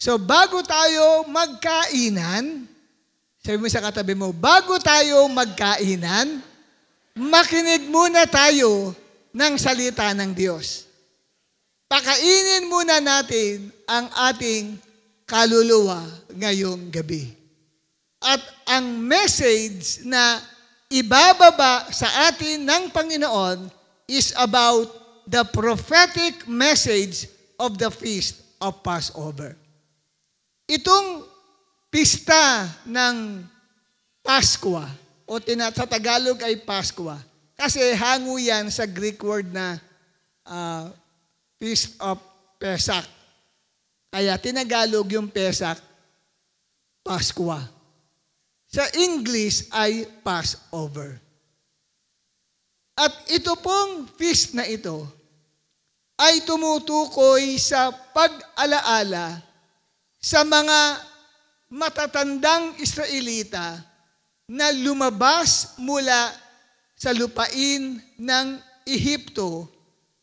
So bago tayo magkainan, sabi mo sa katabi mo, bago tayo magkainan, makinig muna tayo ng salita ng Diyos. Pakainin muna natin ang ating kaluluwa ngayong gabi. At ang message na ibababa sa atin ng Panginoon is about the prophetic message of the Feast of Passover. Itong pista ng Pasko, o sa Tagalog ay Pasko, kasi hango yan sa Greek word na Feast of Pesach. Kaya tinagalog yung Pesach, Pasko. Sa English ay Passover. At ito pong feast na ito ay tumutukoy sa pag-alaala sa mga matatandang Israelita na lumabas mula sa lupain ng Ehipto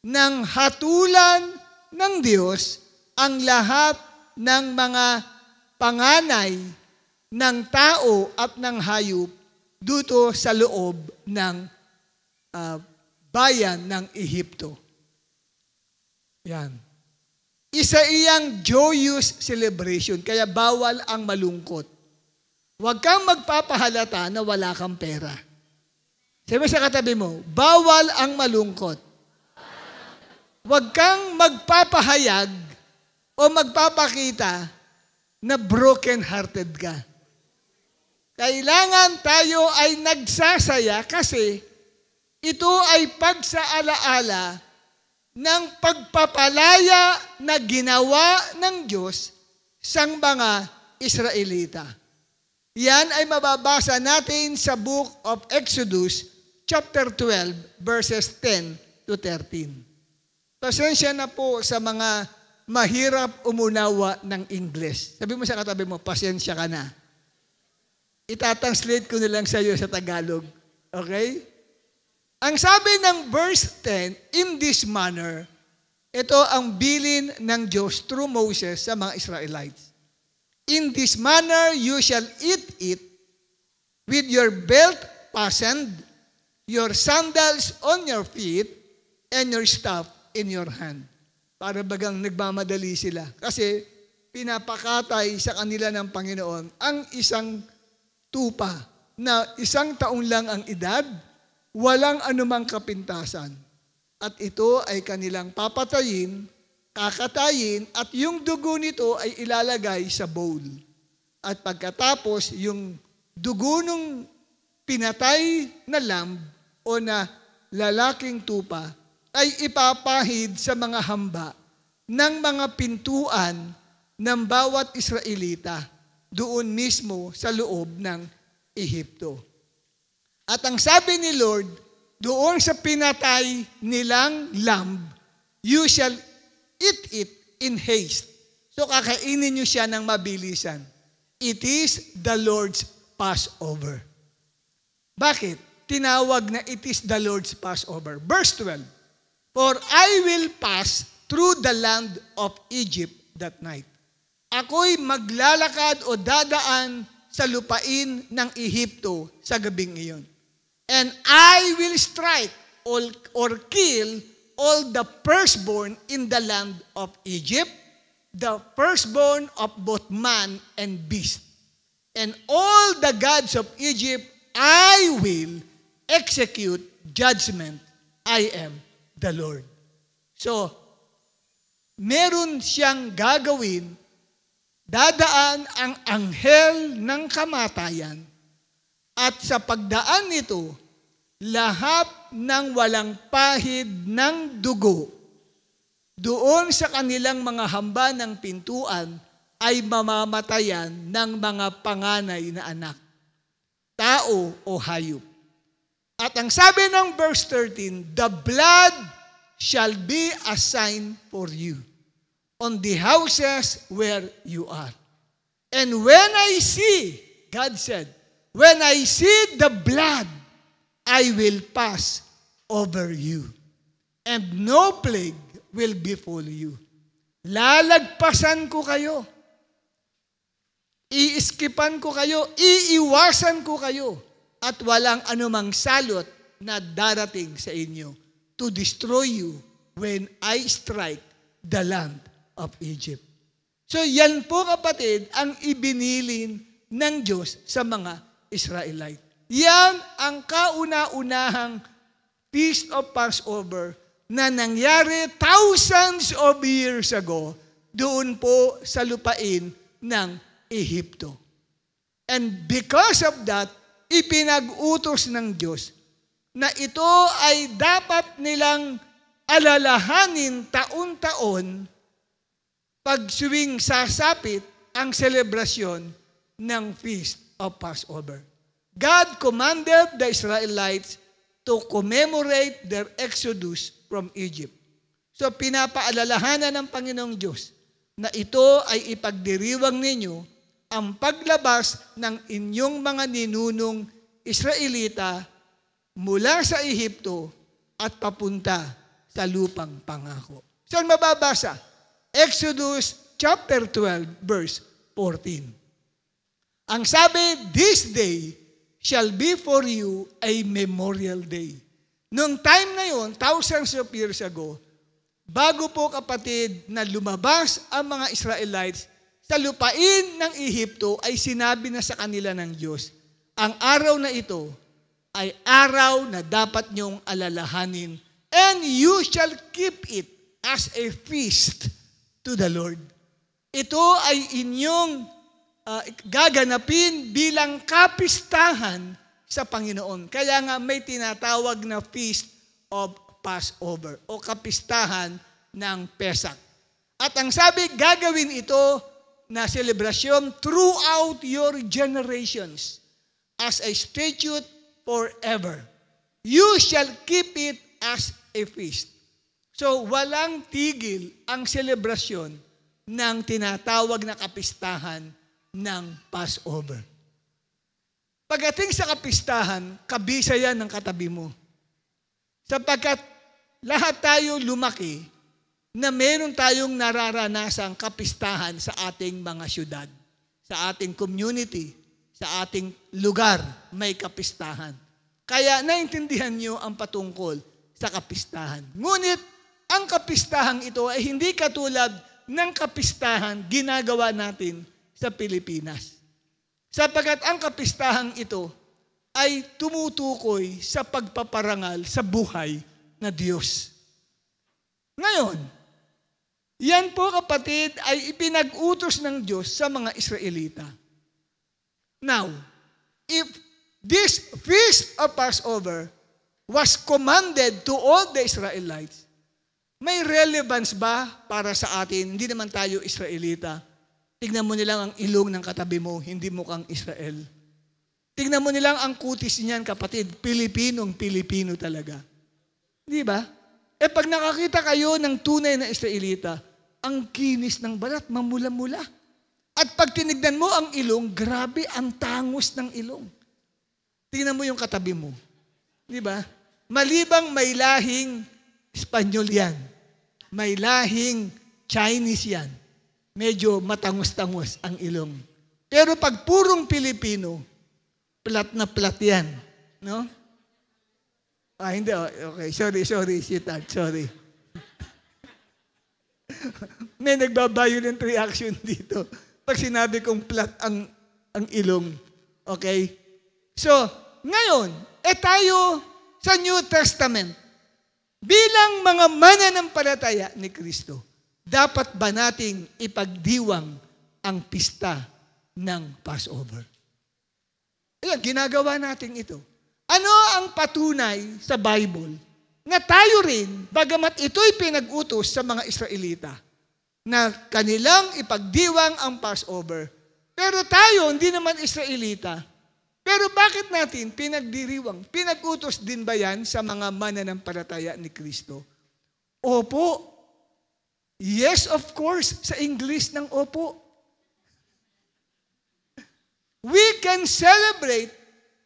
nang hatulan ng Diyos ang lahat ng mga panganay ng tao at ng hayop dito sa loob ng bayan ng Ehipto. Yan. Isa iyang joyous celebration, kaya bawal ang malungkot. Huwag kang magpapahalata na wala kang pera. Sabi sa katabi mo, bawal ang malungkot. Huwag kang magpapahayag o magpapakita na broken-hearted ka. Kailangan tayo ay nagsasaya kasi ito ay pagsaalaala ng pagpapalaya na ginawa ng Diyos sa mga Israelita. Yan ay mababasa natin sa Book of Exodus, chapter 12, verses 10 to 13. Pasensya na po sa mga mahirap umunawa ng English. Sabi mo sa katabi mo, pasensya ka na. Itatranslate ko na lang sa iyo sa Tagalog. Okay? Ang sabi ng verse 10, in this manner, ito ang bilin ng Diyos through Moses sa mga Israelites. In this manner, you shall eat it with your belt fastened, your sandals on your feet, and your staff in your hand. Para bagang nagmamadali sila. Kasi pinapakatay sa kanila ng Panginoon ang isang tupa na 1 taon lang ang edad, walang anumang kapintasan. At ito ay kanilang papatayin, kakatayin, at yung dugo nito ay ilalagay sa bowl. At pagkatapos, yung dugo ng pinatay na lamb o na lalaking tupa ay ipapahid sa mga hamba ng mga pintuan ng bawat Israelita doon mismo sa loob ng Ehipto. At ang sabi ni Lord, doon sa pinatay nilang lamb, you shall eat it in haste. So kakainin nyo siya ng mabilisan. It is the Lord's Passover. Bakit? Tinawag na it is the Lord's Passover. Verse 12, for I will pass through the land of Egypt that night. Ako'y maglalakad o dadaan sa lupain ng Ehipto sa gabing iyon. And I will strike or kill all the firstborn in the land of Egypt, the firstborn of both man and beast. And all the gods of Egypt I will execute judgment. I am the Lord. So, meron siyang gagawin, dadaan ang anghel ng kamatayan, at sa pagdaan nito, lahat ng walang pahid ng dugo doon sa kanilang mga hamba ng pintuan ay mamamatayan ng mga panganay na anak, tao o hayop. At ang sabi ng verse 13, the blood shall be a sign for you on the houses where you are. And when I see, God said, when I see the blood, I will pass over you, and no plague will befall you. Lalagpasan ko kayo. iiskipan ko kayo, iiwasan ko kayo, at walang anumang salot na darating sa inyo to destroy you when I strike the land of Egypt. So yan po kapatid ang ibinilin ng Diyos sa mga Israelite. Yan ang kauna-unahang Feast of Passover na nangyari thousands of years ago doon po sa lupain ng Ehipto. And because of that, ipinag-utos ng Diyos na ito ay dapat nilang alalahanin taon-taon pag suwing sasapit ang selebrasyon ng Feast of Passover. God commanded the Israelites to commemorate their exodus from Egypt. So pinapaalalahanan ng Panginoong Diyos na ito ay ipagdiriwang ninyo ang paglabas ng inyong mga ninunong Israelita mula sa Ehipto at papunta sa lupang pangako. Saan mababasa? Exodus chapter 12, verse 14. Ang sabi, this day shall be for you a memorial day. Noong time na yon, thousands of years ago, bago po kapatid na lumabas ang mga Israelites sa lupain ng Ehipto, ay sinabi na sa kanila ng Diyos, ang araw na ito ay araw na dapat niyong alalahanin, and you shall keep it as a feast to the Lord. Ito ay inyong gaganapin bilang kapistahan sa Panginoon. Kaya nga may tinatawag na Feast of Passover o kapistahan ng Pesach. At ang sabi, gagawin ito na selebrasyon throughout your generations as a statute forever. You shall keep it as a feast. So, walang tigil ang selebrasyon ng tinatawag na kapistahan ng Passover. Pagdating sa kapistahan, kabisa yan ng katabi mo. Sapagkat lahat tayo lumaki na meron tayong nararanasang kapistahan sa ating mga syudad, sa ating community, sa ating lugar, may kapistahan. Kaya naintindihan nyo ang patungkol sa kapistahan. Ngunit, ang kapistahang ito ay hindi katulad ng kapistahan ginagawa natin sa Pilipinas. Sapagkat ang kapistahang ito ay tumutukoy sa pagpaparangal sa buhay na Diyos. Ngayon, yan po kapatid ay ipinag-utos ng Diyos sa mga Israelita. Now, if this Feast of Passover was commanded to all the Israelites, may relevance ba para sa atin? Hindi naman tayo Israelita. Tignan mo nilang ang ilong ng katabi mo, hindi mukhang Israel. Tignan mo nilang ang kutis niyan, kapatid, Pilipinong-Pilipino talaga. Di ba? Pag nakakita kayo ng tunay na Israelita, ang kinis ng balat, mamula-mula. At pag tinignan mo ang ilong, grabe ang tangos ng ilong. Tignan mo yung katabi mo. Di ba? Malibang may lahing Espanyol yan. May lahing Chinese yan. Medyo matangos-tangos ang ilong. Pero pag purong Pilipino, plat na plat yan. No? Hindi. Okay. Sorry, sweetheart. Sorry. May nagbabiolent reaction dito. Pag sinabi kong plat ang ilong. Okay? So, ngayon, tayo sa New Testament. Bilang mga mananampalataya ni Kristo, dapat ba nating ipagdiwang ang pista ng Passover? Ayan, ginagawa natin ito. Ano ang patunay sa Bible na tayo rin, bagamat ito'y pinag-utos sa mga Israelita, na kanilang ipagdiwang ang Passover, pero tayo, hindi naman Israelita, pero bakit natin pinagdiriwang? Pinag-utos din ba yan sa mga mananampalataya ni Kristo? Opo. Yes, of course. Sa English ng opo. We can celebrate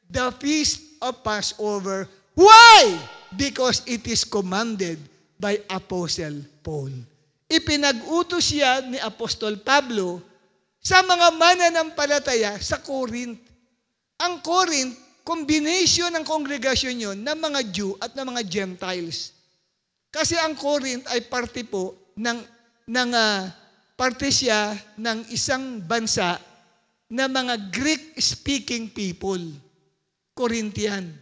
the Feast of Passover. Why? Because it is commanded by Apostle Paul. Ipinag-utos yan ni Apostol Pablo sa mga mananampalataya sa Corinth. Ang Corinth, combination ng kongregasyon yon ng mga Jew at ng mga Gentiles. Kasi ang Corinth ay parte po parte siya ng isang bansa na mga Greek-speaking people. Corinthian.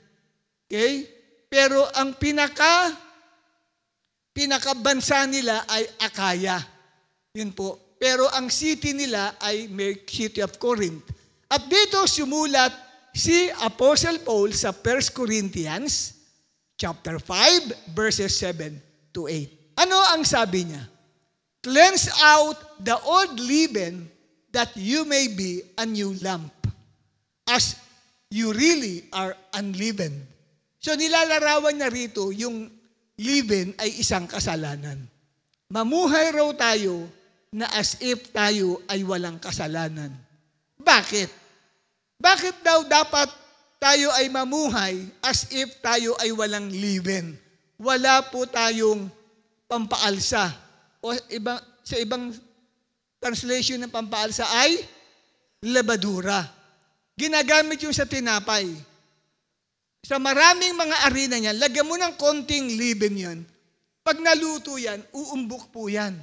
Okay? Pero ang pinakabansa nila ay Akaya. Yun po. Pero ang city nila ay city of Corinth. At dito sumulat si Apostle Paul sa 1 Corinthians chapter 5 verses 7 to 8. Ano ang sabi niya? Cleanse out the old leaven that you may be a new lump, as you really are unleavened. So nilalarawan niya rito yung leaven ay isang kasalanan. Mamuhay raw tayo na as if tayo ay walang kasalanan. Bakit? Bakit daw dapat tayo ay mamuhay as if tayo ay walang leaven? Wala po tayong pampaalsa. O sa ibang translation ng pampaalsa ay lebadura. Ginagamit yung sa tinapay. Sa maraming mga arena niya, lagyan mo ng konting leaven yan. Pag naluto yan, uumbok po yan.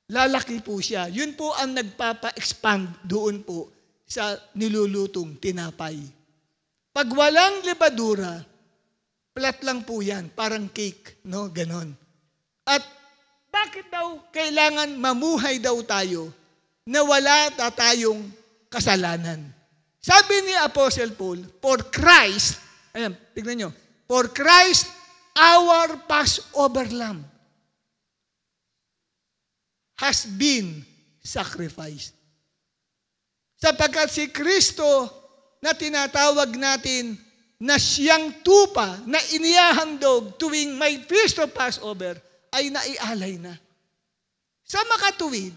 Lalaki po siya. Yun po ang nagpapa-expand doon po sa nilulutong tinapay. Pag walang lebadura, flat lang po yan. Parang cake, no? Ganon. At bakit daw kailangan mamuhay daw tayo na wala tayong kasalanan? Sabi ni Apostle Paul, for Christ, ayan, tignan nyo, for Christ, our Passover Lamb has been sacrificed. Sapagkat si Kristo na tinatawag natin na siyang tupa na inihahandog tuwing may Feast of Passover, ay naialay na. Sa makatuwid,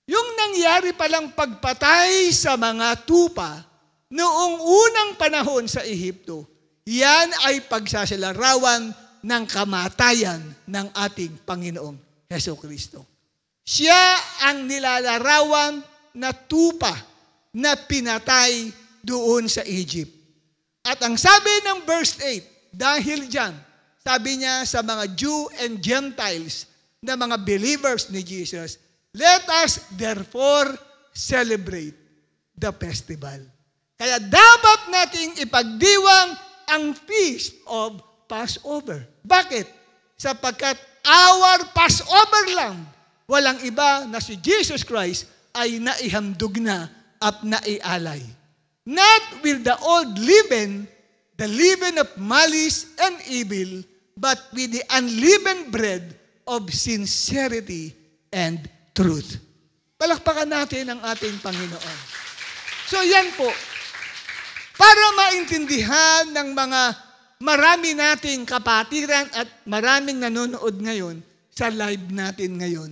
yung nangyari palang pagpatay sa mga tupa noong unang panahon sa Ehipto, yan ay pagsasalarawan ng kamatayan ng ating Panginoong Hesukristo. Siya ang nilalarawan na tupa na pinatay doon sa Egypt. At ang sabi ng verse 8, dahil dyan, sabi niya sa mga Jew and Gentiles na mga believers ni Jesus, let us therefore celebrate the festival. Kaya dapat nating ipagdiwang ang Feast of Passover. Bakit? Sapagkat our Passover Lamb, walang iba na si Jesus Christ ay naihandog na at naialay. Not with the old leaven, the leaven of malice and evil, but with the unleavened bread of sincerity and truth. Palakpakan natin ang ating Panginoon. So yan po, para maintindihan ng mga marami nating kapatiran at maraming nanonood ngayon sa live natin ngayon,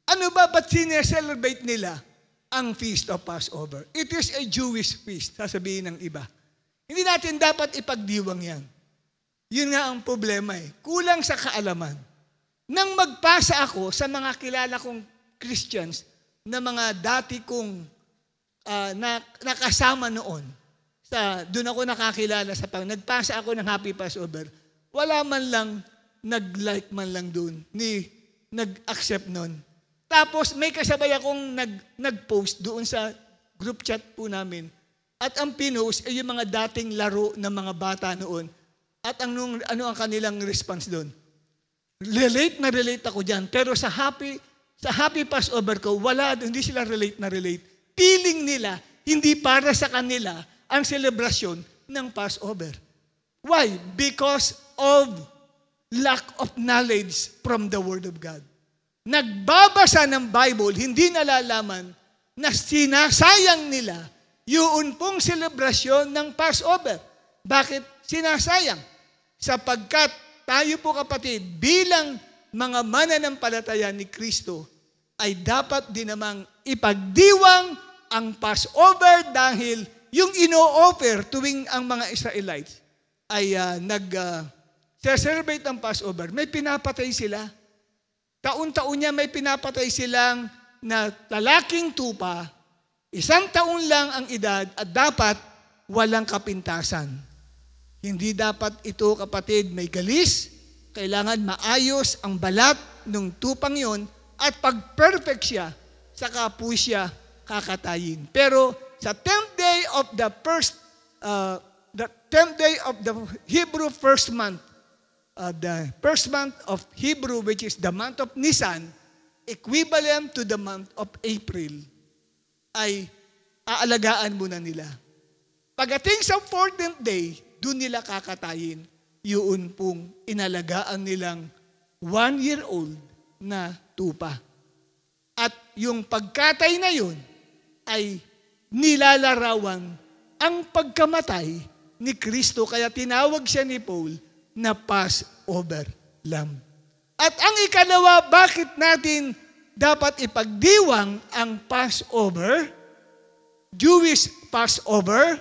ano ba ba't sineselebrate nila ang Feast of Passover? It is a Jewish feast, sasabihin ng iba. Hindi natin dapat ipagdiwang yan. Yun nga ang problema eh. Kulang sa kaalaman. Nang magpasa ako sa mga kilala kong Christians na mga dati kong nakasama noon, doon ako nakakilala nagpasa ako ng Happy Passover, wala man lang nag-like man lang doon, nag-accept noon. Tapos may kasabay akong nag-post doon sa group chat po namin. At ang pinost ay yung mga dating laro ng mga bata noon. At ano ang kanilang response doon? Relate ako dyan. Pero sa happy Passover ko, hindi sila relate. Feeling nila, hindi para sa kanila ang selebrasyon ng Passover. Why? Because of lack of knowledge from the Word of God. Nagbabasa ng Bible, hindi nalalaman na sinasayang nila yun pong selebrasyon ng Passover. Bakit sinasayang? Sapagkat tayo po kapatid, bilang mga mananampalataya ni Kristo, ay dapat din namang ipagdiwang ang Passover dahil yung ino-offer tuwing ang mga Israelites ay celebrate ang Passover, may pinapatay sila. Taon-taon niya may pinapatay silang na lalaking tupa, 1 taon lang ang edad at dapat walang kapintasan. Hindi dapat ito, kapatid, may galis. Kailangan maayos ang balat ng tupang yon at pag perfect siya, saka po siya kakatayin. Pero sa 10th day of the 10th day of the Hebrew first month, the first month of Hebrew, which is the month of Nisan, equivalent to the month of April, ay aalagaan muna nila. Pagdating sa 14th day, doon nila kakatayin. Yun pong inalagaan nilang 1-year-old na tupa. At yung pagkatay na yun ay nilalarawan ang pagkamatay ni Kristo. Kaya tinawag siya ni Paul na Passover Lamb. At ang ikalawa, bakit natin dapat ipagdiwang ang Passover, Jewish Passover,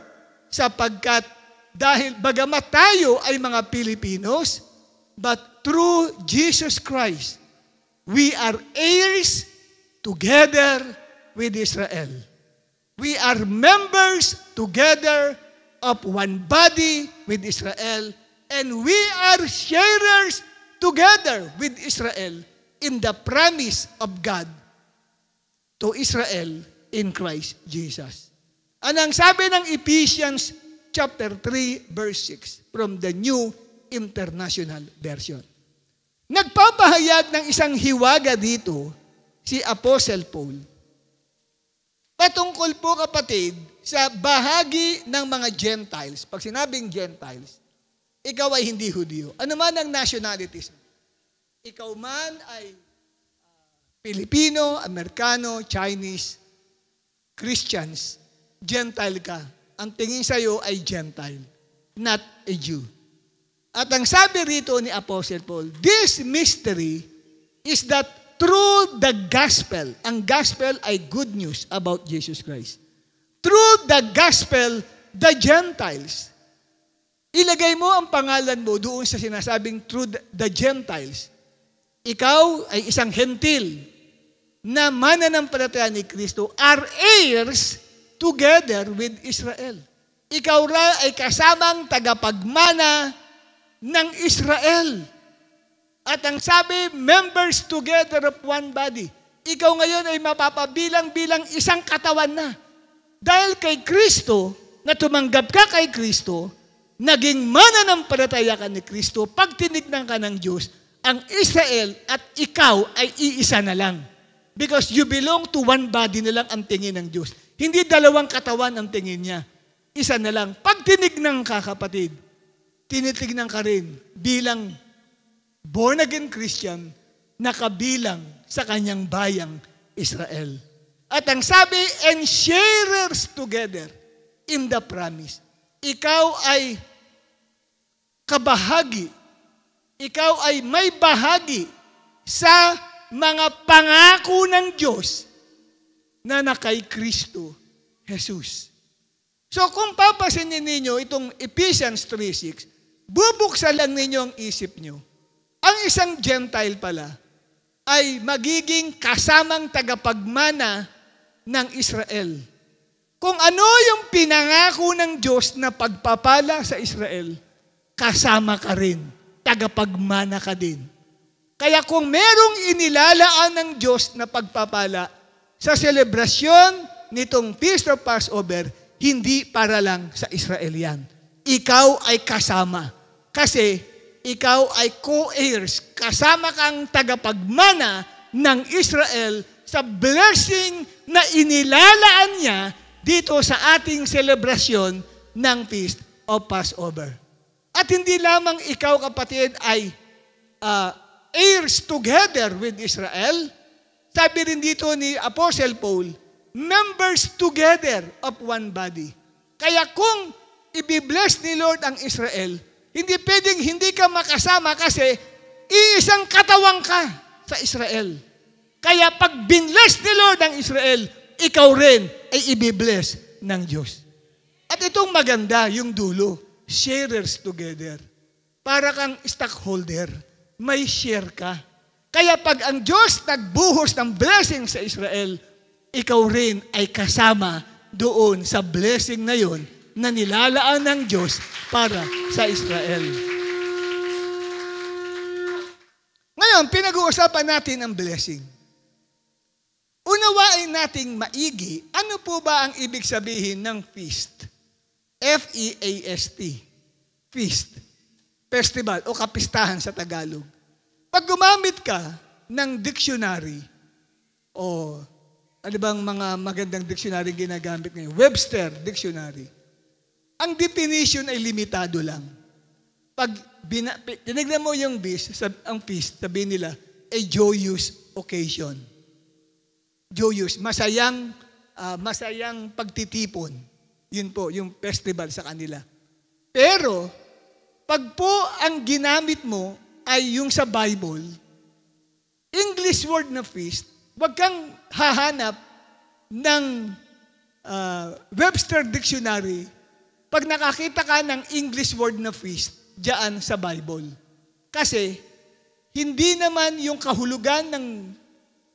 sapagkat dahil bagamat tayo ay mga Pilipinos, but through Jesus Christ, we are heirs together with Israel. We are members together of one body with Israel, and we are sharers together with Israel in the promise of God to Israel in Christ Jesus. Anong sabi ng Ephesians chapter 3, verse 6 from the New International Version? Nagpapahayag ng isang hiwaga dito si Apostle Paul. Patungkol po, kapatid, sa bahagi ng mga Gentiles. Pag sinabing Gentiles, ikaw ay hindi Hudyo. Ano man ang nationalities mo? Ikaw man ay Pilipino, Amerikano, Chinese, Christians, Gentile ka. Ang tingin sa iyo ay Gentile, not a Jew. At ang sabi rito ni Apostle Paul, this mystery is that through the gospel, ang gospel ay good news about Jesus Christ. Through the gospel, the Gentiles. Ilagay mo ang pangalan mo doon sa sinasabing through the Gentiles. Ikaw ay isang hentil na mananampalataya ni Kristo, are heirs together with Israel. Ikaw ra ay kasamang tagapagmana ng Israel. At ang sabi, members together of one body. Ikaw ngayon ay mapapabilang bilang isang katawan na. Dahil kay Kristo, na tumanggap ka kay Kristo, naging mananampalataya ka ni Kristo, pag tinignan ka ng Diyos, ang Israel at ikaw ay iisa na lang. Because you belong to one body na lang ang tingin ng Diyos. Hindi dalawang katawan ang tingin niya. Isa na lang. Pag tinignan ka, kapatid, tinitignan ka rin bilang born-again Christian na kabilang sa kanyang bayang Israel. At ang sabi, and sharers together in the promise. Ikaw ay kabahagi. Ikaw ay may bahagi sa mga pangako ng Diyos na kay Kristo Jesus. So kung papasinin ninyo itong Ephesians 3:6, bubuksan lang ninyo ang isip nyo. Ang isang Gentile pala ay magiging kasamang tagapagmana ng Israel. Kung ano yung pinangako ng Diyos na pagpapala sa Israel, kasama ka rin, tagapagmana ka din. Kaya kung merong inilalaan ng Diyos na pagpapala sa selebrasyon nitong Feast of Passover, hindi para lang sa Israel yan. Ikaw ay kasama. Kasi ikaw ay co-heirs. Kasama kang tagapagmana ng Israel sa blessing na inilalaan niya dito sa ating selebrasyon ng Feast of Passover. At hindi lamang ikaw, kapatid, ay heirs together with Israel. Sabi rin dito ni Apostle Paul, members together of one body. Kaya kung ibibless ni Lord ang Israel, hindi pwedeng hindi ka makasama kasi iisang katawan ka sa Israel. Kaya pag binless ni Lord ang Israel, ikaw rin ay ibibless ng Diyos. At itong maganda, yung dulo, sharers together. Para kang stockholder, may share ka. Kaya pag ang Diyos nagbuhos ng blessing sa Israel, ikaw rin ay kasama doon sa blessing na yon na nilalaan ng Diyos para sa Israel. Ngayon, pinag-uusapan natin ang blessing. Unawain nating maigi, ano po ba ang ibig sabihin ng feast? F-E-A-S-T. Feast. Festival o kapistahan sa Tagalog. Pag gumamit ka ng dictionary o ano bang mga magandang dictionary ginagamit ngayon? Webster Dictionary. Ang definition ay limitado lang. Pag tinignan mo yung ang feast, sabihin nila, a joyous occasion. Joyous, masayang pagtitipon. Yun po, yung festival sa kanila. Pero, pag po ang ginamit mo ay yung sa Bible, English word na feast, huwag kang hahanap ng Webster Dictionary pag nakakita ka ng English word na feast diyan sa Bible. Kasi, hindi naman yung kahulugan ng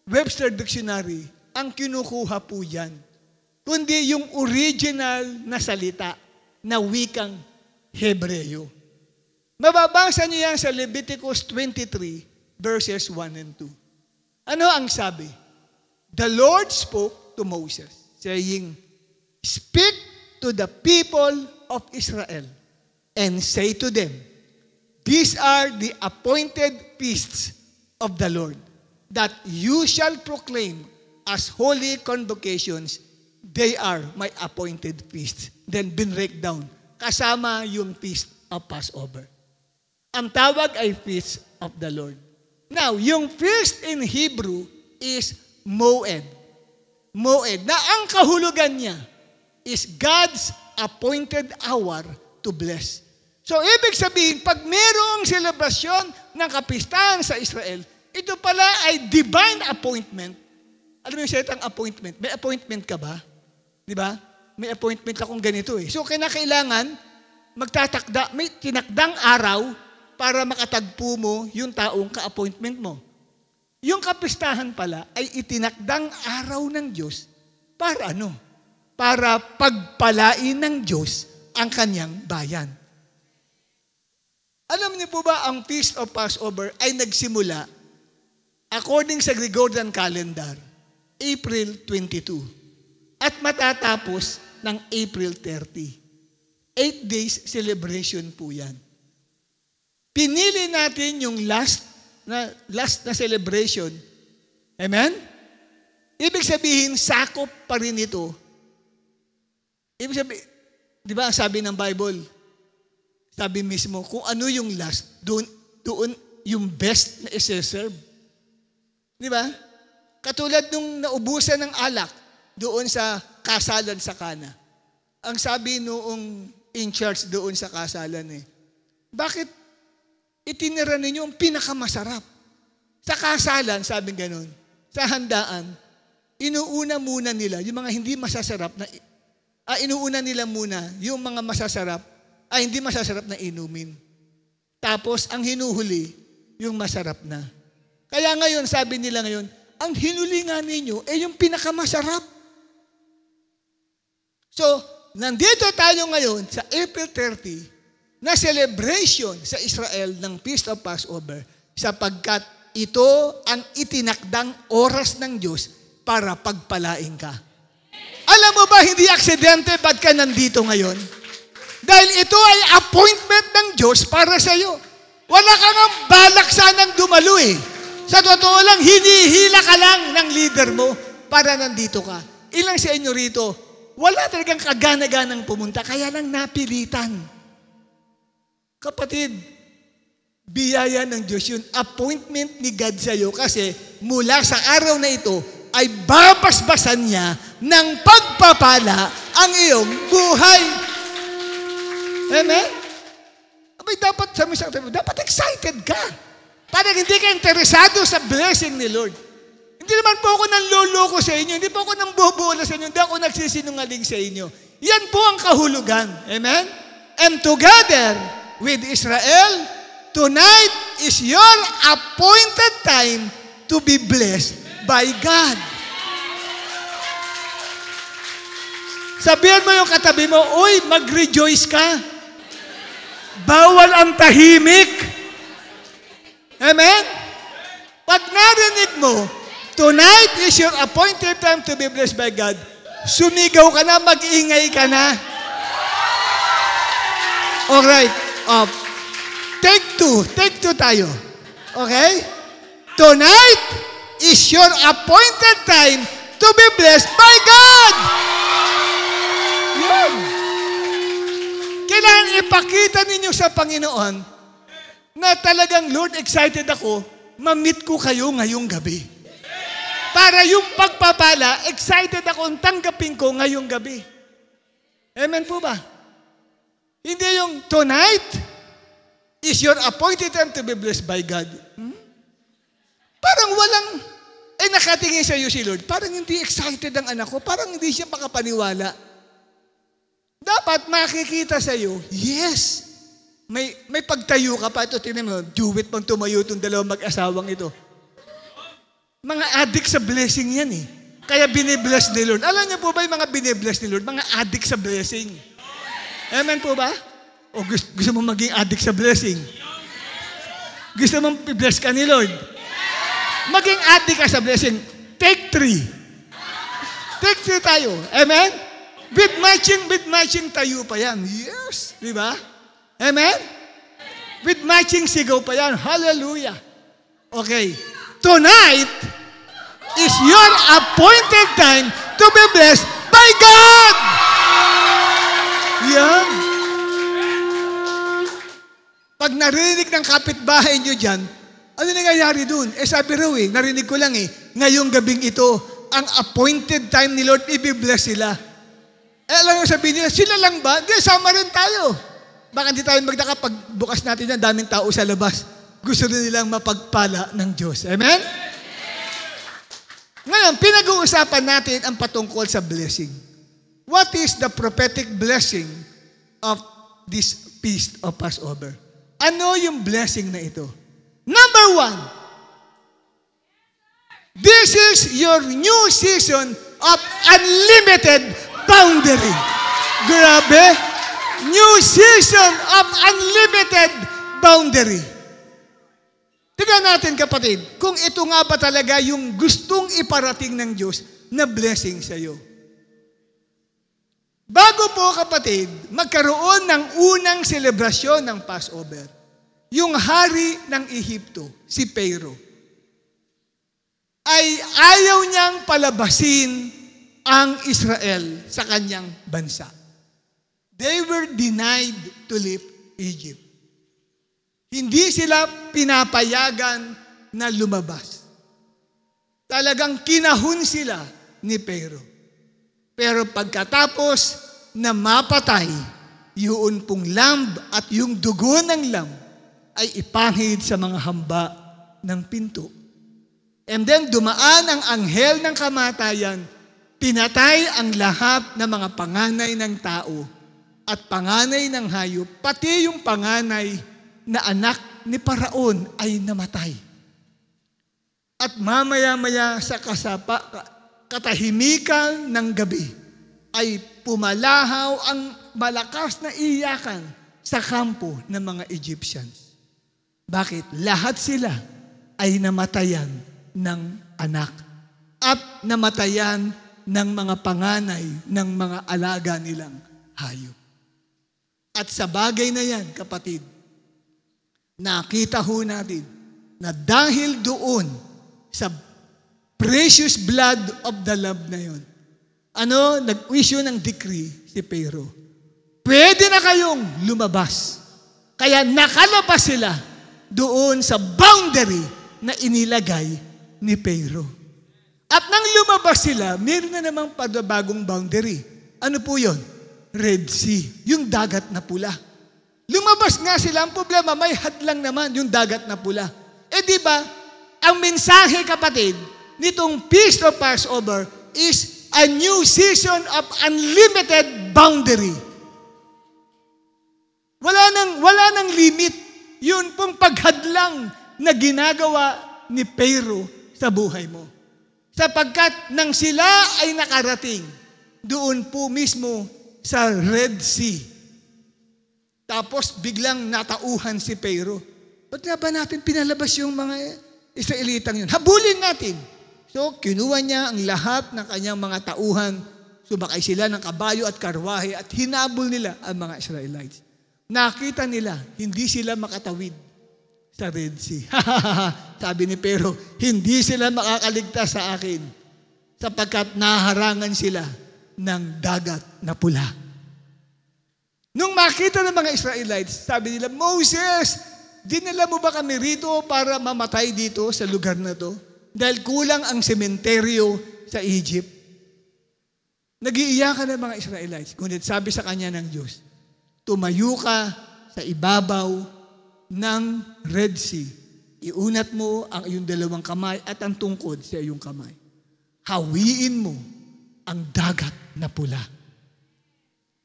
Webster Dictionary ang kinukuha po yan, kundi yung original na salita na wikang Hebreo. Mababasa niyo yan sa Leviticus 23, verses 1 and 2. Ano ang sabi? The Lord spoke to Moses, saying, "Speak to the people of Israel, and say to them, these are the appointed feasts of the Lord, that you shall proclaim as holy convocations. They are my appointed feasts." Then binrake down, kasama yung feast of Passover. Ang tawag ay feast of the Lord. Now, yung feast in Hebrew is Moed. Moed, na ang kahulugan niya is God's appointed hour to bless. So, ibig sabihin, pag mayroong selebrasyon ng kapistahan sa Israel, ito pala ay divine appointment. Alam mo yung salitang appointment? May appointment ka ba? Di ba? May appointment akong ganito eh. So, kinakailangan magtatakda, may tinakdang araw para makatagpo mo yung taong ka-appointment mo. Yung kapistahan pala ay itinakdang araw ng Diyos para ano? Para pagpalain ng Diyos ang kanyang bayan. Alam niyo po ba, ang Feast of Passover ay nagsimula according sa Gregorian calendar, April 22, at matatapos ng April 30. 8 days celebration po yan. Pinili natin yung last na celebration. Amen? Ibig sabihin, sakop pa rin ito. Ibig sabihin, di ba sabi ng Bible, sabi mismo, kung ano yung last, doon yung best na isa-serve. Di ba? Katulad nung naubusan ng alak doon sa kasalan sa Kana. Ang sabi noong in charge doon sa kasalan bakit itinira ninyo ang pinakamasarap? Sa kasalan, sabi ganun, sa handaan, inuuna muna nila yung mga hindi masasarap na inuuna nila muna yung mga masasarap hindi masasarap na inumin. Tapos, ang hinuhuli, yung masarap na. Kaya ngayon, sabi nila ngayon, ang hinuli nga ninyo, yung pinakamasarap. So, nandito tayo ngayon sa April 30 na celebration sa Israel ng Feast of Passover sapagkat ito ang itinakdang oras ng Diyos para pagpalain ka. Alam mo ba, hindi aksidente ba't ka nandito ngayon? Dahil ito ay appointment ng Diyos para sa iyo. Wala ka nga balak sanang dumalo Sa totoo lang, hinihila ka lang ng leader mo para nandito ka. Ilang sa inyo rito, wala talagang kagana-ganang pumunta, kaya lang napilitan. Kapatid, biyaya ng Diyos yun. Appointment ni God sa iyo kasi mula sa araw na ito ay babasbasan niya ng pagpapala ang iyong buhay. Amen? Abay, dapat excited ka. Parang hindi ka interesado sa blessing ni Lord. Hindi naman po ako nanloloko sa inyo. Hindi po ako nambobola sa inyo. Hindi ako nagsisinungaling sa inyo. Yan po ang kahulugan. Amen? And together with Israel, tonight, is your appointed time to be blessed by God. Sabihan mo yung katabi mo, uy, mag-rejoice ka. Bawal ang tahimik. Amen? Pag narinig mo, tonight is your appointed time to be blessed by God, sumigaw ka na, mag-ingay ka na. Alright. Take two tayo. Okay? Tonight is your appointed time to be blessed by God. Yun. Kailangan ipakita ninyo sa Panginoon na talagang, Lord, excited ako, ma-meet ko kayo ngayong gabi. Para yung pagpapala, excited akong tanggapin ko ngayong gabi. Amen po ba? Hindi yung tonight is your appointed time to be blessed by God. Parang walang, nakatingin sa iyo si Lord. Parang hindi excited ang anak ko. Parang hindi siya makapaniwala. Dapat makikita sa iyo, yes, may pagtayo ka pa. Ito, tingnan mo, duwit pang tumayo itong dalawang mag-asawang ito. Mga addict sa blessing yan eh. Kaya binibless ni Lord. Alam niyo po ba yung mga binibless ni Lord? Mga addict sa blessing. Amen po ba? O gusto mo maging addict sa blessing? Gusto mong i-bless ka ni Lord? Maging addict ka sa blessing. Take 3. Take 3 tayo. Amen? With matching tayo pa yan. Yes. Di ba? Amen? With matching sigaw pa yan. Hallelujah. Okay. Tonight is your appointed time to be blessed by God. Yan. Pag narinig ng kapitbahay nyo dyan, ano nangyayari dun? Sabi raw narinig ko lang ngayong gabing ito, ang appointed time ni Lord, i-bless sila. Alam nyo sabihin nila, sila lang ba? Hindi, sama rin tayo. Baka hindi tayo magdaka pag bukas natin yan, daming tao sa labas. Gusto rin nilang mapagpala ng Diyos. Amen? Ngayon, pinag-uusapan natin ang patungkol sa blessing. What is the prophetic blessing of this feast of Passover? Ano yung blessing na ito? Number 1, this is your new season of unlimited boundary. Grabe! New season of unlimited boundary. Tingnan natin kapatid, kung ito nga ba talaga yung gustong iparating ng Diyos na blessing sa iyo. Bago po kapatid, magkaroon ng unang selebrasyon ng Passover, yung hari ng Ehipto, si Pharaoh, ay ayaw niyang palabasin ang Israel sa kanyang bansa. They were denied to leave Egypt. Hindi sila pinapayagan na lumabas. Talagang kinahon sila ni Pharaoh. Pero pagkatapos na mapatay, yun pong lamb at yung dugo ng lamb ay ipahid sa mga hamba ng pinto. And then dumaan ang anghel ng kamatayan, pinatay ang lahat ng mga panganay ng tao at panganay ng hayop, pati yung panganay na anak ni Paraon ay namatay. At mamaya-maya sa katahimikan ng gabi ay pumalahaw ang malakas na iyakan sa kampo ng mga Egyptians. Bakit? Lahat sila ay namatayan ng anak at namatayan ng mga panganay ng mga alaga nilang hayop. At sa bagay na yan, kapatid, nakita ho natin na dahil doon sa precious blood of the Lamb na yun, nag-issue ng decree si Pharaoh. Pwede na kayong lumabas. Kaya nakalabas sila doon sa boundary na inilagay ni Pharaoh. At nang lumabas sila, meron na namang bagong boundary. Ano po yun? Red Sea, yung dagat na pula. Lumabas nga sila, ang problema, may hadlang naman yung dagat na pula. Di ba, ang mensahe kapatid, nitong Feast of Passover is a new season of unlimited boundary. Wala nang limit Yun pong paghadlang na ginagawa ni Pharaoh sa buhay mo. Sapagkat nang sila ay nakarating, doon po mismo sa Red Sea. Tapos biglang natauhan si Pharaoh. Ba't nga ba natin pinalabas yung mga Israelitang yun? Habulin natin. So, kinuha niya ang lahat ng kanyang mga tauhan, sumakay sila ng kabayo at karwahe at hinabol nila ang mga Israelites. Nakita nila, hindi sila makatawid sa Red Sea. Sabi ni Pharaoh, hindi sila makakaligtas sa akin sapagkat naharangan sila ng dagat na pula. Nung makita ng mga Israelites, sabi nila, Moses, dinala mo ba kami rito para mamatay dito sa lugar na to? Dahil kulang ang sementeryo sa Egypt. Nag-iiyakan ng mga Israelites. Ngunit sabi sa kanya ng Diyos, tumayo ka sa ibabaw ng Red Sea. Iunat mo ang iyong dalawang kamay at ang tungkod sa iyong kamay. Hawiin mo ang dagat na pula.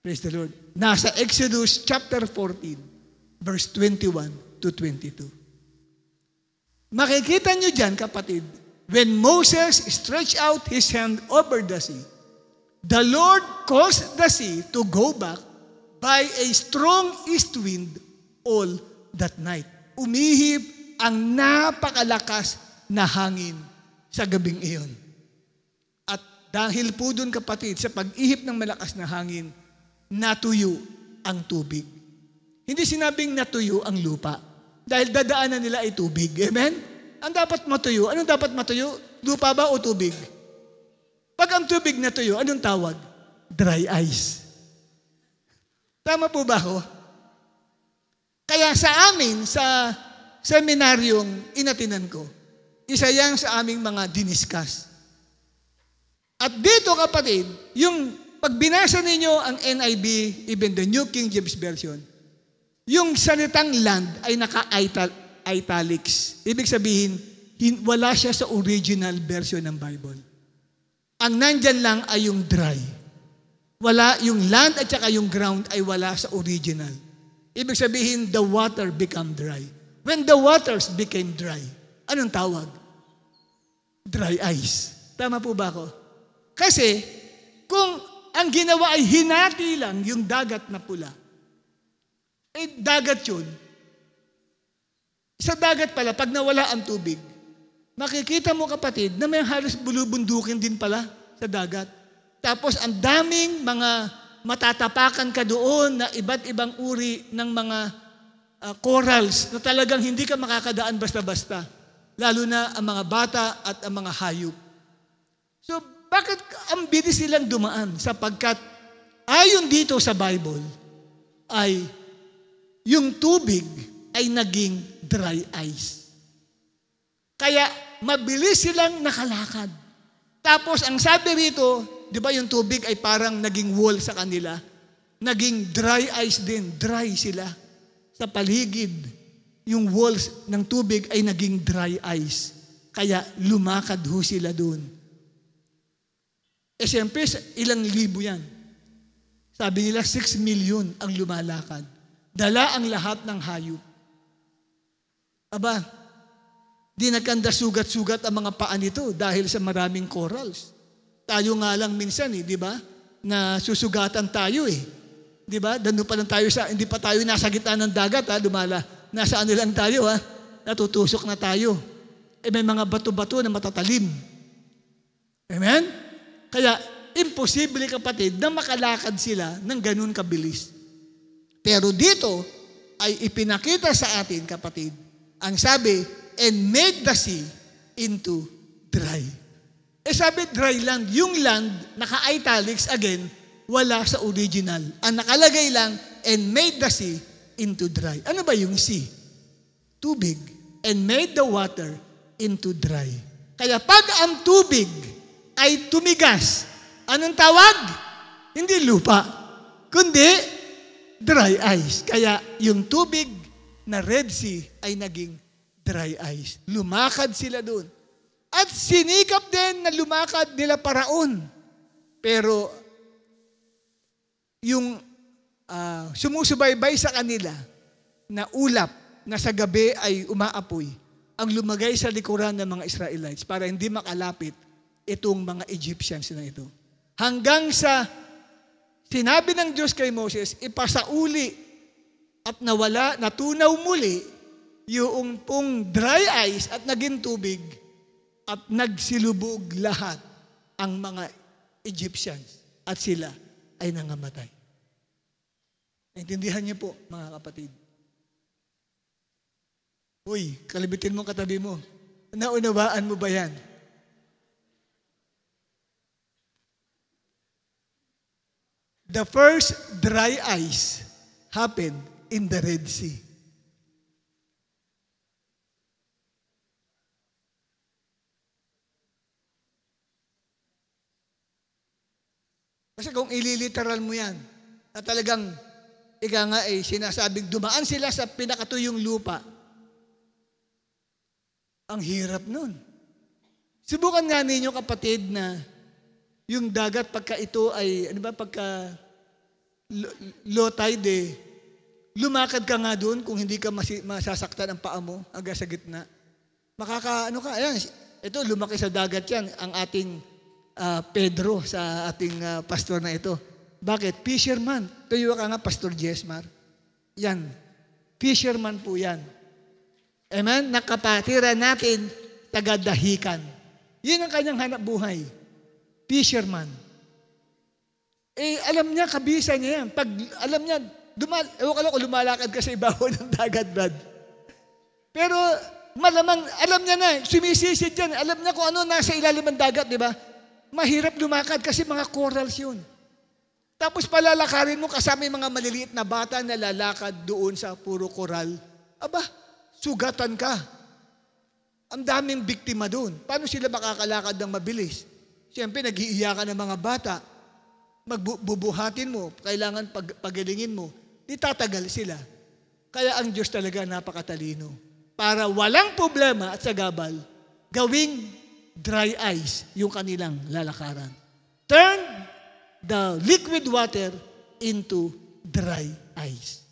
Praise the Lord. Nasa Exodus chapter 14, verse 21 to 22. Makikita nyo dyan, kapatid, when Moses stretched out his hand over the sea, the Lord caused the sea to go back by a strong east wind all that night. Umihip ang napakalakas na hangin sa gabing iyon. At dahil po dun, kapatid, sa pag-ihip ng malakas na hangin, natuyo ang tubig. Hindi sinabing natuyo ang lupa. Dahil dadaanan nila ay tubig. Amen? Ang dapat matuyo, anong dapat matuyo? Lupa ba o tubig? Pag ang tubig natuyo, anong tawag? Dry ice. Tama po ba ako? Kaya sa amin, sa seminaryong inatinan ko, isa yan sa aming mga diniscuss. At dito, kapatid, yung pag binasa ninyo ang NIV, even the New King James Version, yung salitang land ay naka-italics. Ibig sabihin, wala siya sa original version ng Bible. Ang nandyan lang ay yung dry. Wala, yung land at saka yung ground ay wala sa original. Ibig sabihin, the water become dry. When the waters became dry, anong tawag? Dry ice. Tama po ba ako? Kasi, kung ang ginawa ay hinati lang yung dagat na pula, dagat yun. Sa dagat pala, pag nawala ang tubig, makikita mo, kapatid, na may halos bulubundukin din pala sa dagat. Tapos ang daming mga matatapakan ka doon na iba't ibang uri ng mga corals na talagang hindi ka makakadaan basta-basta. Lalo na ang mga bata at ang mga hayop. So, bakit ang bilis silang dumaan? Sapagkat ayon dito sa Bible ay yung tubig ay naging dry ice. Kaya mabilis silang nakalakad. Tapos ang sabi rito, di ba yung tubig ay parang naging wall sa kanila? Naging dry ice din. Dry sila. Sa paligid, yung walls ng tubig ay naging dry ice. Kaya lumakad ho sila doon. Siyempre, ilang libo yan. Sabi nila, 6 million ang lumalakad. Dala ang lahat ng hayop. Aba, di nagkanda sugat-sugat ang mga paa nito dahil sa maraming corals. Tayo nga lang minsan, di ba? Na susugatan tayo, Di ba? Dano pa lang tayo hindi pa tayo nasa gitna ng dagat, Nasa ano lang tayo, Natutusok na tayo. May mga bato-bato na matatalim. Amen? Kaya, imposible, kapatid, na makalakad sila ng ganun kabilis. Pero dito, ay ipinakita sa atin, kapatid, ang sabi, and made the sea into dry. Sabi, dry land. Yung land, naka-italics, again, wala sa original. Ang nakalagay lang, and made the sea into dry. Ano ba yung sea? Tubig. And made the water into dry. Kaya pag ang tubig ay tumigas, anong tawag? Hindi lupa, kundi dry ice. Kaya yung tubig na Red Sea ay naging dry ice. Lumakad sila doon. At sinikap din na lumakad nila Paraon. Pero yung sumusubaybay sa kanila na ulap na sa gabi ay umaapoy ang lumagay sa likuran ng mga Israelites para hindi makalapit itong mga Egyptians na ito. Hanggang sa sinabi ng Diyos kay Moses, ipasauli at natunaw muli yung pong dry ice at naging tubig at nagsilubog lahat ang mga Egyptians at sila ay nangamatay. Naintindihan niyo po, mga kapatid. Uy, kalibitin mo katabi mo. Naunawaan mo ba yan? The first dry ice happened in the Red Sea. Kasi kung ililiteral mo yan, na talagang, ika nga sinasabing dumaan sila sa pinakatuyong lupa, ang hirap nun. Subukan nga ninyo kapatid na yung dagat pagka ito ay, pagka low tide, lumakad ka nga doon kung hindi ka masasaktan ang paa mo hanggang sa gitna. Ayan, ito lumaki sa dagat yan, ang ating Pedro sa ating pastor na ito. Bakit? Fisherman. Tuyo ka nga, Pastor Jesmar. Yan. Fisherman po yan. Amen? Nakapatira natin, taga-dahikan. Yun ang kanyang hanap buhay. Fisherman. Alam niya, kabisa niya yan. Pag alam niya, lumalakad ka sa ibabaw ng dagat, Brad. Pero malamang, alam niya na, sumisisid yan. Alam niya kung ano nasa ilalim ng dagat, di ba? Mahirap lumakad kasi mga corals yun. Tapos palalakarin mo kasama yung mga maliliit na bata na lalakad doon sa puro coral. Aba, sugatan ka. Ang daming biktima doon. Paano sila makakalakad ng mabilis? Siyempre, nag-iiyakan ng mga bata. Magbubuhatin mo, kailangan pagalingin mo. Di tatagal sila. Kaya ang Diyos talaga napakatalino. Para walang problema at sagabal, gawing dry ice yung kanilang lalakaran. Turn the liquid water into dry ice.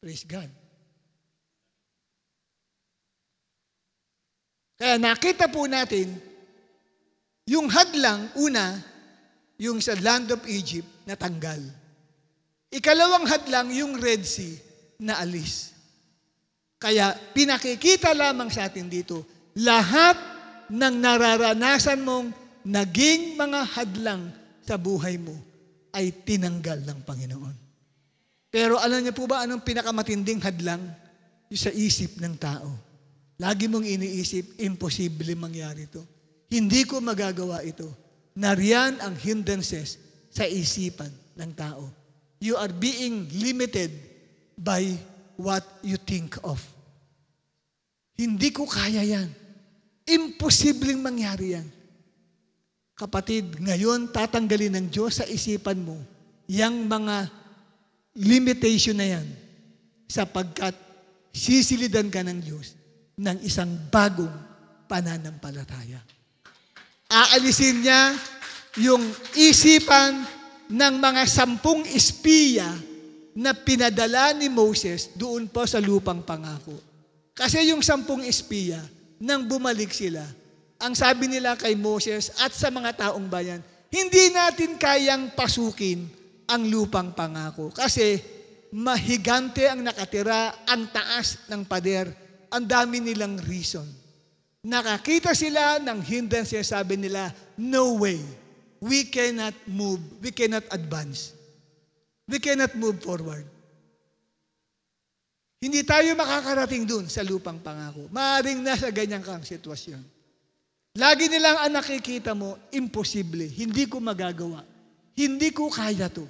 Praise God. Kaya nakita po natin, yung hadlang, una, yung sa land of Egypt, natanggal. Ikalawang hadlang, yung Red Sea, naalis. Kaya pinakikita lamang sa atin dito, lahat ng nararanasan mong naging mga hadlang sa buhay mo ay tinanggal ng Panginoon. Pero alam niyo po ba anong pinakamatinding hadlang? Yung sa isip ng tao. Lagi mong iniisip, imposible mangyari ito. Hindi ko magagawa ito. Nariyan ang hindrances sa isipan ng tao. You are being limited by what you think of. Hindi ko kaya yan. Imposibleng mangyari yan. Kapatid, ngayon tatanggalin ng Diyos sa isipan mo yang mga limitation na yan sapagkat sisilidan ka ng Diyos ng isang bagong pananampalataya. Aalisin niya yung isipan ng mga 10 espiya na pinadala ni Moses doon po sa lupang pangako. Kasi yung 10 espiya, nang bumalik sila, ang sabi nila kay Moses at sa mga taong bayan, hindi natin kayang pasukin ang lupang pangako. Kasi mahigante ang nakatira, ang taas ng pader, ang dami nilang reason. Nakakita sila ng hindrances, sabi nila, no way, we cannot move, we cannot advance. We cannot move forward. Hindi tayo makakarating dun sa lupang pangako. Maaaring nasa ganyan kang sitwasyon. Lagi nilang ang nakikita mo, imposible. Hindi ko magagawa. Hindi ko kaya to.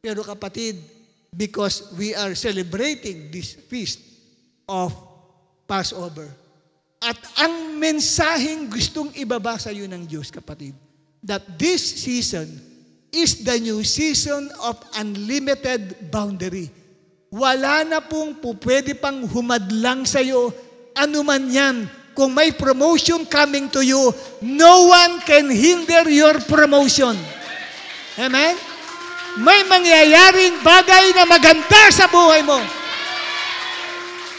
Pero kapatid, because we are celebrating this feast of Passover, at ang mensaheng gustong ibaba sa iyo ng Diyos, kapatid, that this season is the new season of unlimited boundary. Wala na pong pwede pang humadlang sa iyo, anuman yan. Kung may promotion coming to you, no one can hinder your promotion. Amen? May mangyayaring bagay na maganda sa buhay mo.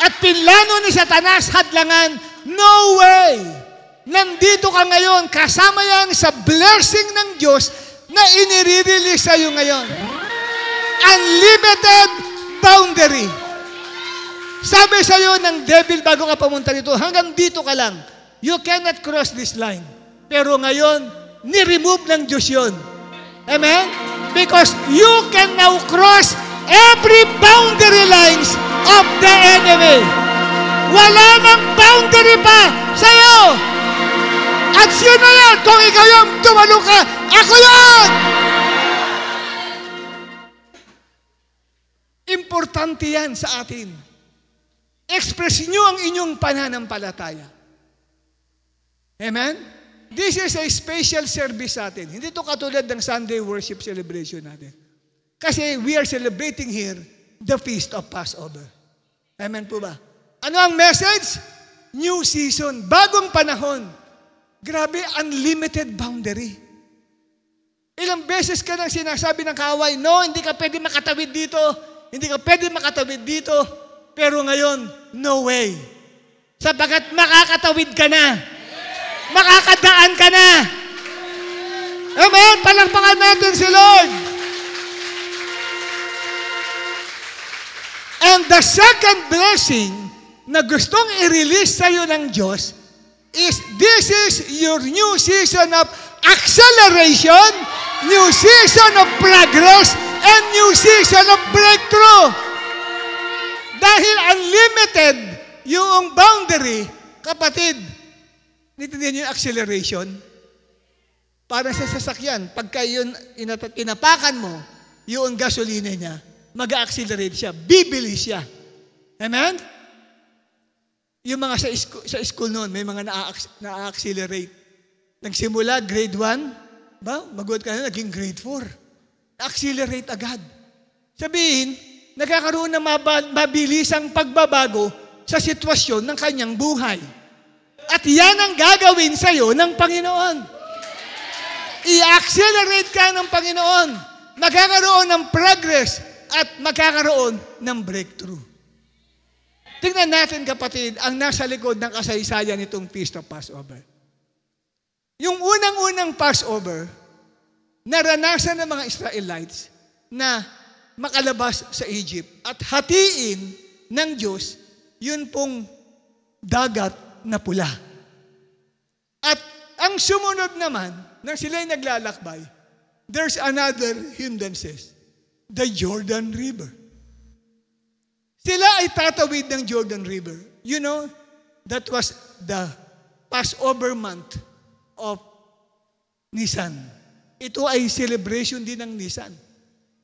at pinlano ni Satanas hadlangan, no way! Nandito ka ngayon, kasama yan sa blessing ng Diyos na inire-release sa'yo ngayon. Unlimited boundary. Sabi sa'yo ng devil bago ka pumunta dito, hanggang dito ka lang. You cannot cross this line. Pero ngayon, ni-remove ng Diyos yun. Amen? Because you can now cross every boundary lines of the enemy. Wala nang boundary pa sa'yo. At sino yan? Kung ikaw yung tumalo ka, ako yan! Importante yan sa atin. Express nyo ang inyong pananampalataya. Amen? This is a special service sa atin. Hindi ito katulad ng Sunday worship celebration natin. Kasi we are celebrating here the Feast of Passover. Amen po ba? Ano ang message? New season, bagong panahon. Grabe, unlimited boundary. Ilang beses ka nang sinasabi ng kaaway, no, hindi ka pwede makatawid dito. Hindi ka pwede makatawid dito. Pero ngayon, no way. Sapagkat makakatawid ka na. Makakadaan ka na. Amen? Palakpakan natin si Lord. And the second blessing na gustong i-release sa'yo ng Diyos is this is your new season of acceleration, new season of progress, and new season of breakthrough. Dahil unlimited yung boundary, kapatid, nitinan niyo yung acceleration? Para sa sasakyan, pagka yun inapakan mo, yung gasolina niya, mag-accelerate siya, bibilis siya. Amen? Yung mga sa school noon, may mga na-accelerate. Nagsimula, grade 1, mag-good ka na, naging grade 4. Accelerate agad. Sabihin, nagkakaroon ng mabilisang pagbabago sa sitwasyon ng kanyang buhay. At yan ang gagawin sa'yo ng Panginoon. I-accelerate ka ng Panginoon. Magkakaroon ng progress at magkakaroon ng breakthrough. Tingnan natin, kapatid, ang nasa likod ng kasaysayan nitong Feast of Passover. Yung unang-unang Passover, naranasan ng mga Israelites na makalabas sa Egypt at hatiin ng Diyos yun pong dagat na pula. At ang sumunod naman, nang sila'y naglalakbay, there's another hindrances, the Jordan River. Sila ay tatawid ng Jordan River. You know, that was the Passover month of Nisan. Ito ay celebration din ng Nisan.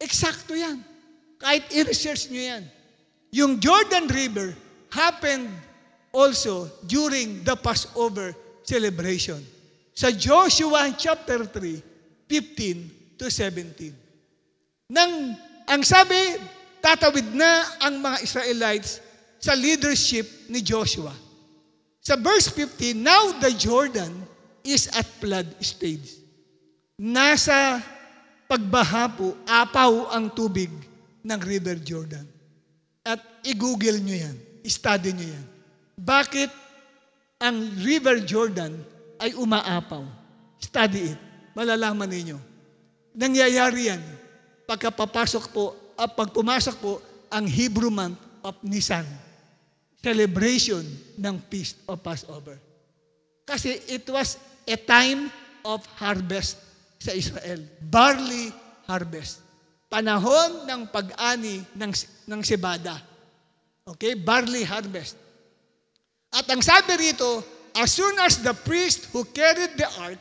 Eksakto yan. Kahit i-research nyo yan. Yung Jordan River happened also during the Passover celebration. Sa Joshua chapter 3, 15 to 17. Ang sabi, tatawid na ang mga Israelites sa leadership ni Joshua. Sa verse 15, now the Jordan is at flood stage. Nasa pagbaha po, apaw ang tubig ng River Jordan. At i-google nyo yan, i-study nyo yan. Bakit ang River Jordan ay umaapaw? Study it. Malalaman ninyo. Nangyayari yan pag pumasok po ang Hebrew month of Nisan. Celebration ng Feast of Passover. Kasi it was a time of harvest sa Israel. Barley harvest. Panahon ng pag-ani ng sibada. Okay? Barley harvest. At ang sabi rito, as soon as the priest who carried the ark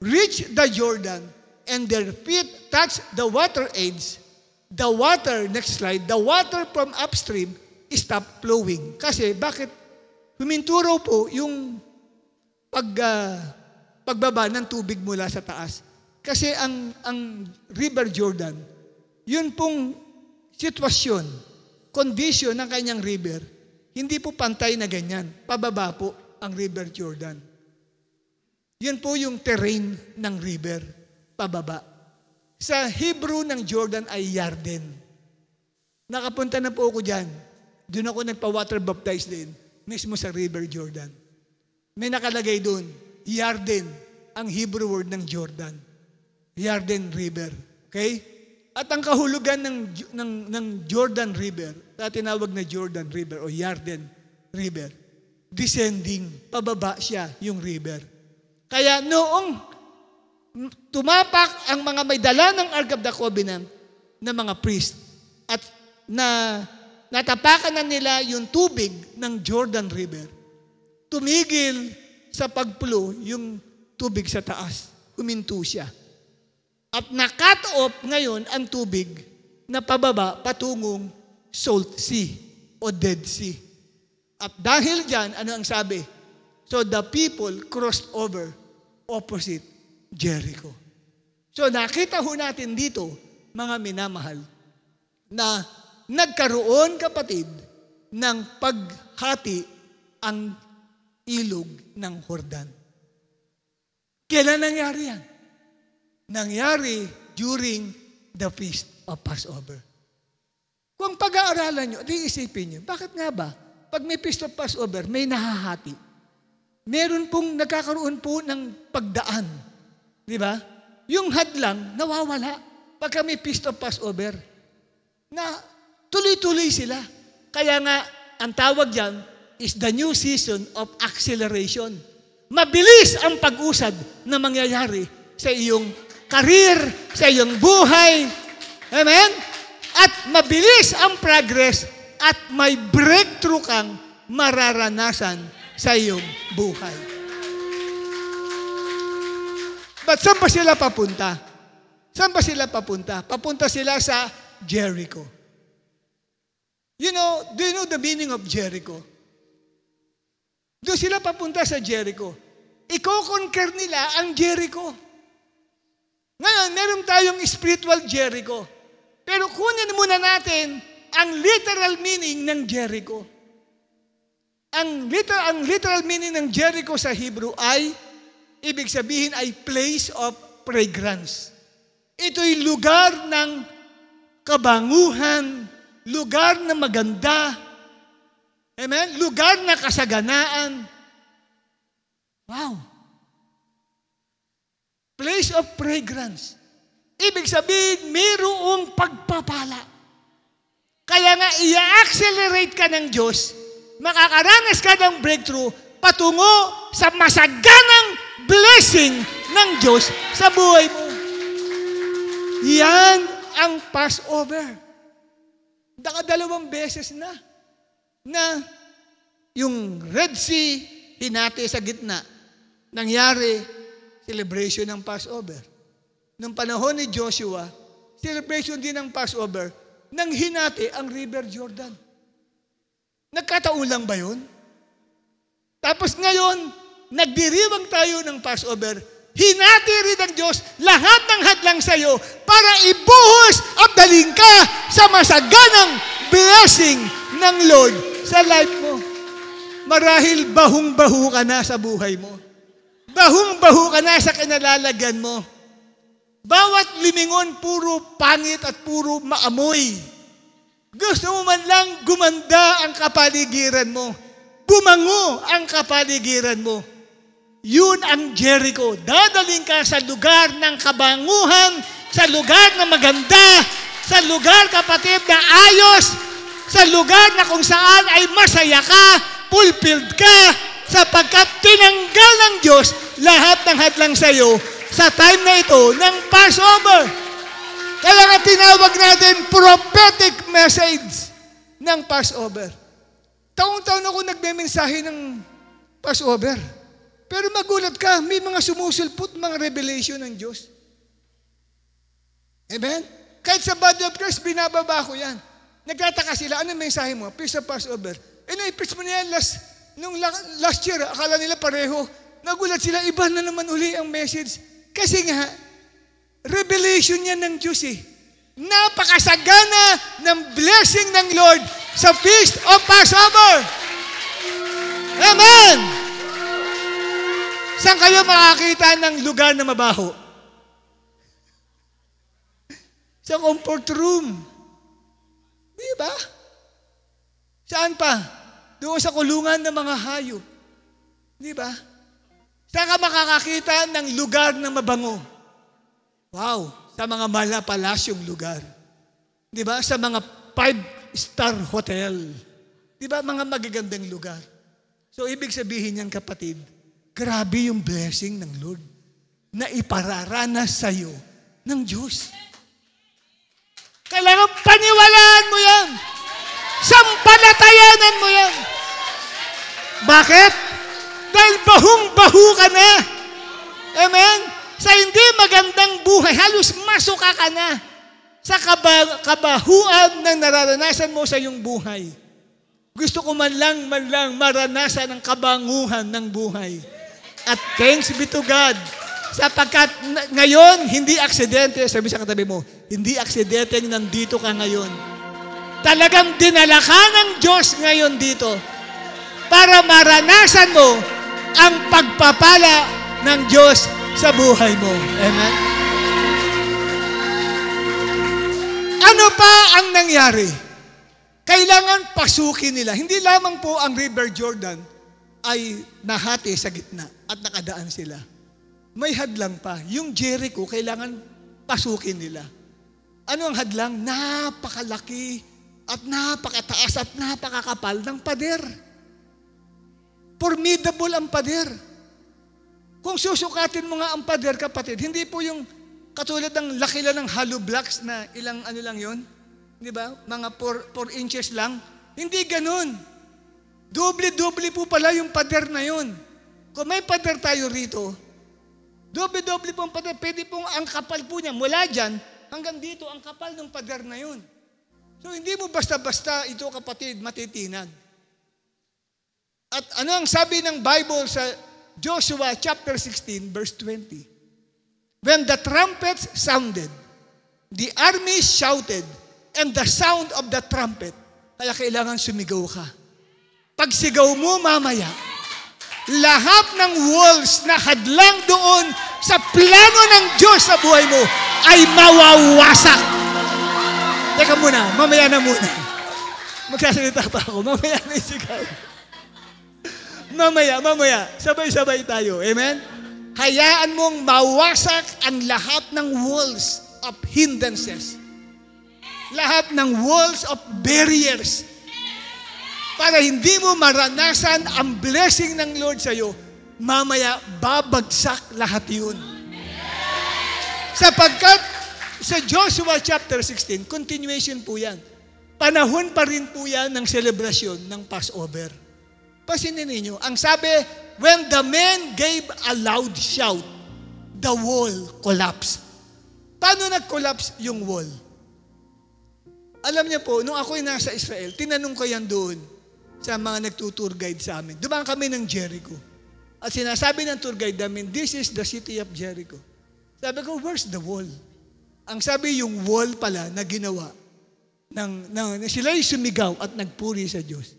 reached the Jordan and their feet touched the water edge, the water, next slide, the water from upstream stopped flowing. Kasi bakit? Huminturo po yung pagbaba ng tubig mula sa taas. Kasi ang River Jordan, yun pong sitwasyon, condition ng kanyang river, hindi po pantay na ganyan. Pababa po ang River Jordan. Yun po yung terrain ng river, pababa. Sa Hebrew ng Jordan ay Yarden. Nakapunta na po ako dyan. Doon ako nagpa-water baptize din, mismo sa River Jordan. May nakalagay doon, Yarden, ang Hebrew word ng Jordan. Yarden River. Okay? At ang kahulugan ng Jordan River, tinawag na Jordan River o Yarden River, descending, pababa siya yung river. Kaya noong tumapak ang mga may dala ng Ark of the Covenant na mga priest at natapakan na nila yung tubig ng Jordan River, tumigil sa pagpulo yung tubig sa taas. Huminto siya. At na-cut off ngayon ang tubig na pababa patungong Salt Sea o Dead Sea. At dahil dyan, ano ang sabi? So the people crossed over opposite Jericho. So nakita ho natin dito, mga minamahal, na nagkaroon, kapatid, ng paghati ang ilog ng Jordan. Kailan nangyari yan? Nangyari during the Feast of Passover. Kung pag-aaralan nyo, isipin nyo, bakit nga ba? Pag may Feast of Passover, may nahahati. Meron pong nagkakaroon po ng pagdaan. Di ba? Yung hadlang, nawawala. Pagka may Feast of Passover, na tuloy-tuloy sila. Kaya nga, ang tawag dyan is the new season of acceleration. Mabilis ang pag-usad na mangyayari sa iyong karir, sa iyong buhay. Amen? At mabilis ang progress at may breakthrough kang mararanasan sa iyong buhay. But saan pa sila papunta? Saan pa sila papunta? Papunta sila sa Jericho. Do you know the meaning of Jericho? Doon sila papunta sa Jericho. Iko-conquer nila ang Jericho. Ngayon, meron tayong spiritual Jericho. Pero kunin muna natin ang literal meaning ng Jericho. Ang literal meaning ng Jericho sa Hebrew ay, ibig sabihin ay place of fragrance. Ito'y lugar ng kabanguhan, lugar na maganda, amen? Lugar na kasaganaan. Wow! Place of fragrance. Ibig sabihin, mayroong pagpapala. Kaya nga, i-accelerate ka ng Diyos, makakaranas ka ng breakthrough patungo sa masaganang blessing ng Diyos sa buhay mo. Yan ang Passover. Dalawang beses na yung Red Sea hinati sa gitna. Nangyari, celebration ng Passover. Nung panahon ni Joshua, celebration din ng Passover nang hinati ang River Jordan. Nagkataon lang ba yun? Tapos ngayon, nagdiriwang tayo ng Passover, hinati rin ng Diyos lahat ng hadlang sa iyo para ibuhos at daling ka sa masaganang blessing ng Lord sa life mo. Marahil bahong-baho ka na sa buhay mo. Bahong-baho ka na sa kinalalagyan mo. Bawat limingon, puro pangit at puro maamoy. Gusto mo man lang gumanda ang kapaligiran mo. Bumango ang kapaligiran mo. Yun ang Jericho. Dadaling ka sa lugar ng kabanguhan, sa lugar na maganda, sa lugar, kapatid, na ayos, sa lugar na kung saan ay masaya ka, fulfilled ka, sapagkat tinanggal ng Diyos lahat ng hadlang sa iyo sa time na ito ng Passover. Kaya nga tinawag natin prophetic message ng Passover. Taon-taon ako nagme-mensahe ng Passover. Pero magulat ka, may mga sumusulpot, mga revelation ng Diyos. Amen? Kahit sa body of Christ, binababa ko yan. Nagtataka sila, ano mensahe mo? Feast of Passover. Na-preach mo na yan nung last year, akala nila pareho. Nagulat sila, iba na naman uli ang message. Kasi nga, revelation yan ng Diyos eh. Napakasagana ng blessing ng Lord sa Feast of Passover. Amen! Saan kayo makakita ng lugar na mabaho? Sa comfort room. Di ba? Saan pa? Doon sa kulungan ng mga hayop. Di ba? Saan ka makakakita ng lugar na mabango? Wow! Sa mga malapalasyong lugar. Di ba? Sa mga 5-star hotel. Di ba? Mga magagandang lugar. So, ibig sabihin yan, kapatid, grabe yung blessing ng Lord na ipararanas sa'yo ng Diyos. Kailangan paniwalaan mo yan. Sampalatayanan mo yan. Bakit? Dahil bahung-bahu ka na. Amen? Sa hindi magandang buhay, halos masuka ka na sa kabahuan na nararanasan mo sa iyong buhay. Gusto ko man lang maranasan ang kabanguhan ng buhay. At thanks be to God, sapagkat ngayon, hindi aksidente, sabi sa katabi mo, hindi aksidente nandito ka ngayon. Talagang dinala ka ng Diyos ngayon dito para maranasan mo ang pagpapala ng Diyos sa buhay mo. Amen? Ano pa ang nangyari? Kailangan pasukin nila. Hindi lamang po ang River Jordan ay nahati sa gitna at nakadaan sila. May hadlang pa. Yung Jericho, kailangan pasukin nila. Ano ang hadlang? Napakalaki at napakataas at napakakapal ng pader. Formidable ang pader. Kung susukatin mo nga ang pader, kapatid, hindi po yung katulad ng laki lang ng hollow blocks na ilang ano lang yun. Di ba? Mga 4 inches lang. Hindi ganun. Doble-doble po pala yung pader na yun. Kung may pader tayo rito, doble-doble po ang pader. Pwede pong ang kapal po niya. Mula dyan, hanggang dito, ang kapal ng pader na yun. So, hindi mo basta-basta ito, kapatid, matitinag. At ano ang sabi ng Bible sa Joshua chapter 16, verse 20? When the trumpets sounded, the army shouted, and the sound of the trumpet, kaya kailangan sumigaw ka. Pag sigaw mo mamaya, lahat ng walls na hadlang doon sa plano ng Diyos sa buhay mo ay mawawasak. Teka muna, mamaya na muna. Magsasalita pa ako, mamaya na isigaw. Mamaya, sabay-sabay tayo. Amen? Hayaan mong mawasak ang lahat ng walls of hindrances. Lahat ng walls of barriers. Para hindi mo maranasan ang blessing ng Lord sa iyo, mamaya babagsak lahat yun. Sapagkat sa Joshua chapter 16, continuation po yan. Panahon pa rin po yan ng selebrasyon ng Passover. Pasinin ninyo, ang sabi, when the men gave a loud shout, the wall collapsed. Paano nag-collapse yung wall? Alam niyo po, nung ako'y nasa Israel, tinanong ko yan doon sa mga nagtutour guide sa amin. Dumaan kami ng Jericho. At sinasabi ng tour guide namin, this is the city of Jericho. Sabi ko, where's the wall? Ang sabi, yung wall pala na ginawa, sila'y sumigaw at nagpuri sa Diyos.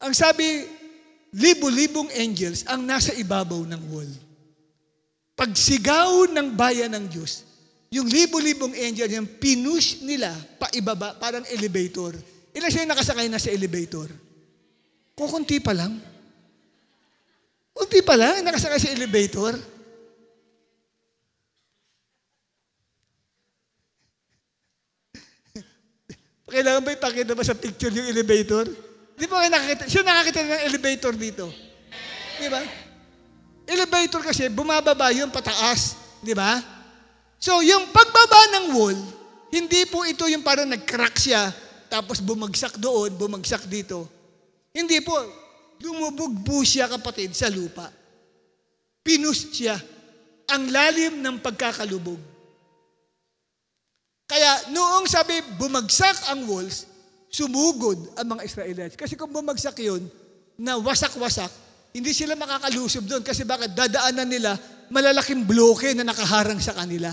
Ang sabi, libo-libong angels ang nasa ibabaw ng wall. Pagsigaw ng bayan ng Diyos, yung libo-libong angel, yung pinush nila paibaba, parang elevator. Ilan siya yung nakasakay na sa elevator? Kukunti pa lang. Kunti pa lang, nakasakay sa elevator. Kailangan ba ipakita ba sa picture yung elevator? Di ba kayo nakakita? Siya nakakita ng elevator dito. Di ba? Elevator kasi, bumababa yun pataas. Di ba? So, yung pagbaba ng wall, hindi po ito yung parang nag-crack siya, tapos bumagsak doon, bumagsak dito. Hindi po. Lumubog po siya, kapatid, sa lupa. Pinus siya. Ang lalim ng pagkakalubog. Kaya noong sabi, bumagsak ang walls, sumugod ang mga Israelites. Kasi kung bumagsak yun, na wasak-wasak, hindi sila makakalusob doon. Kasi bakit? Dadaanan nila malalaking bloke na nakaharang sa kanila.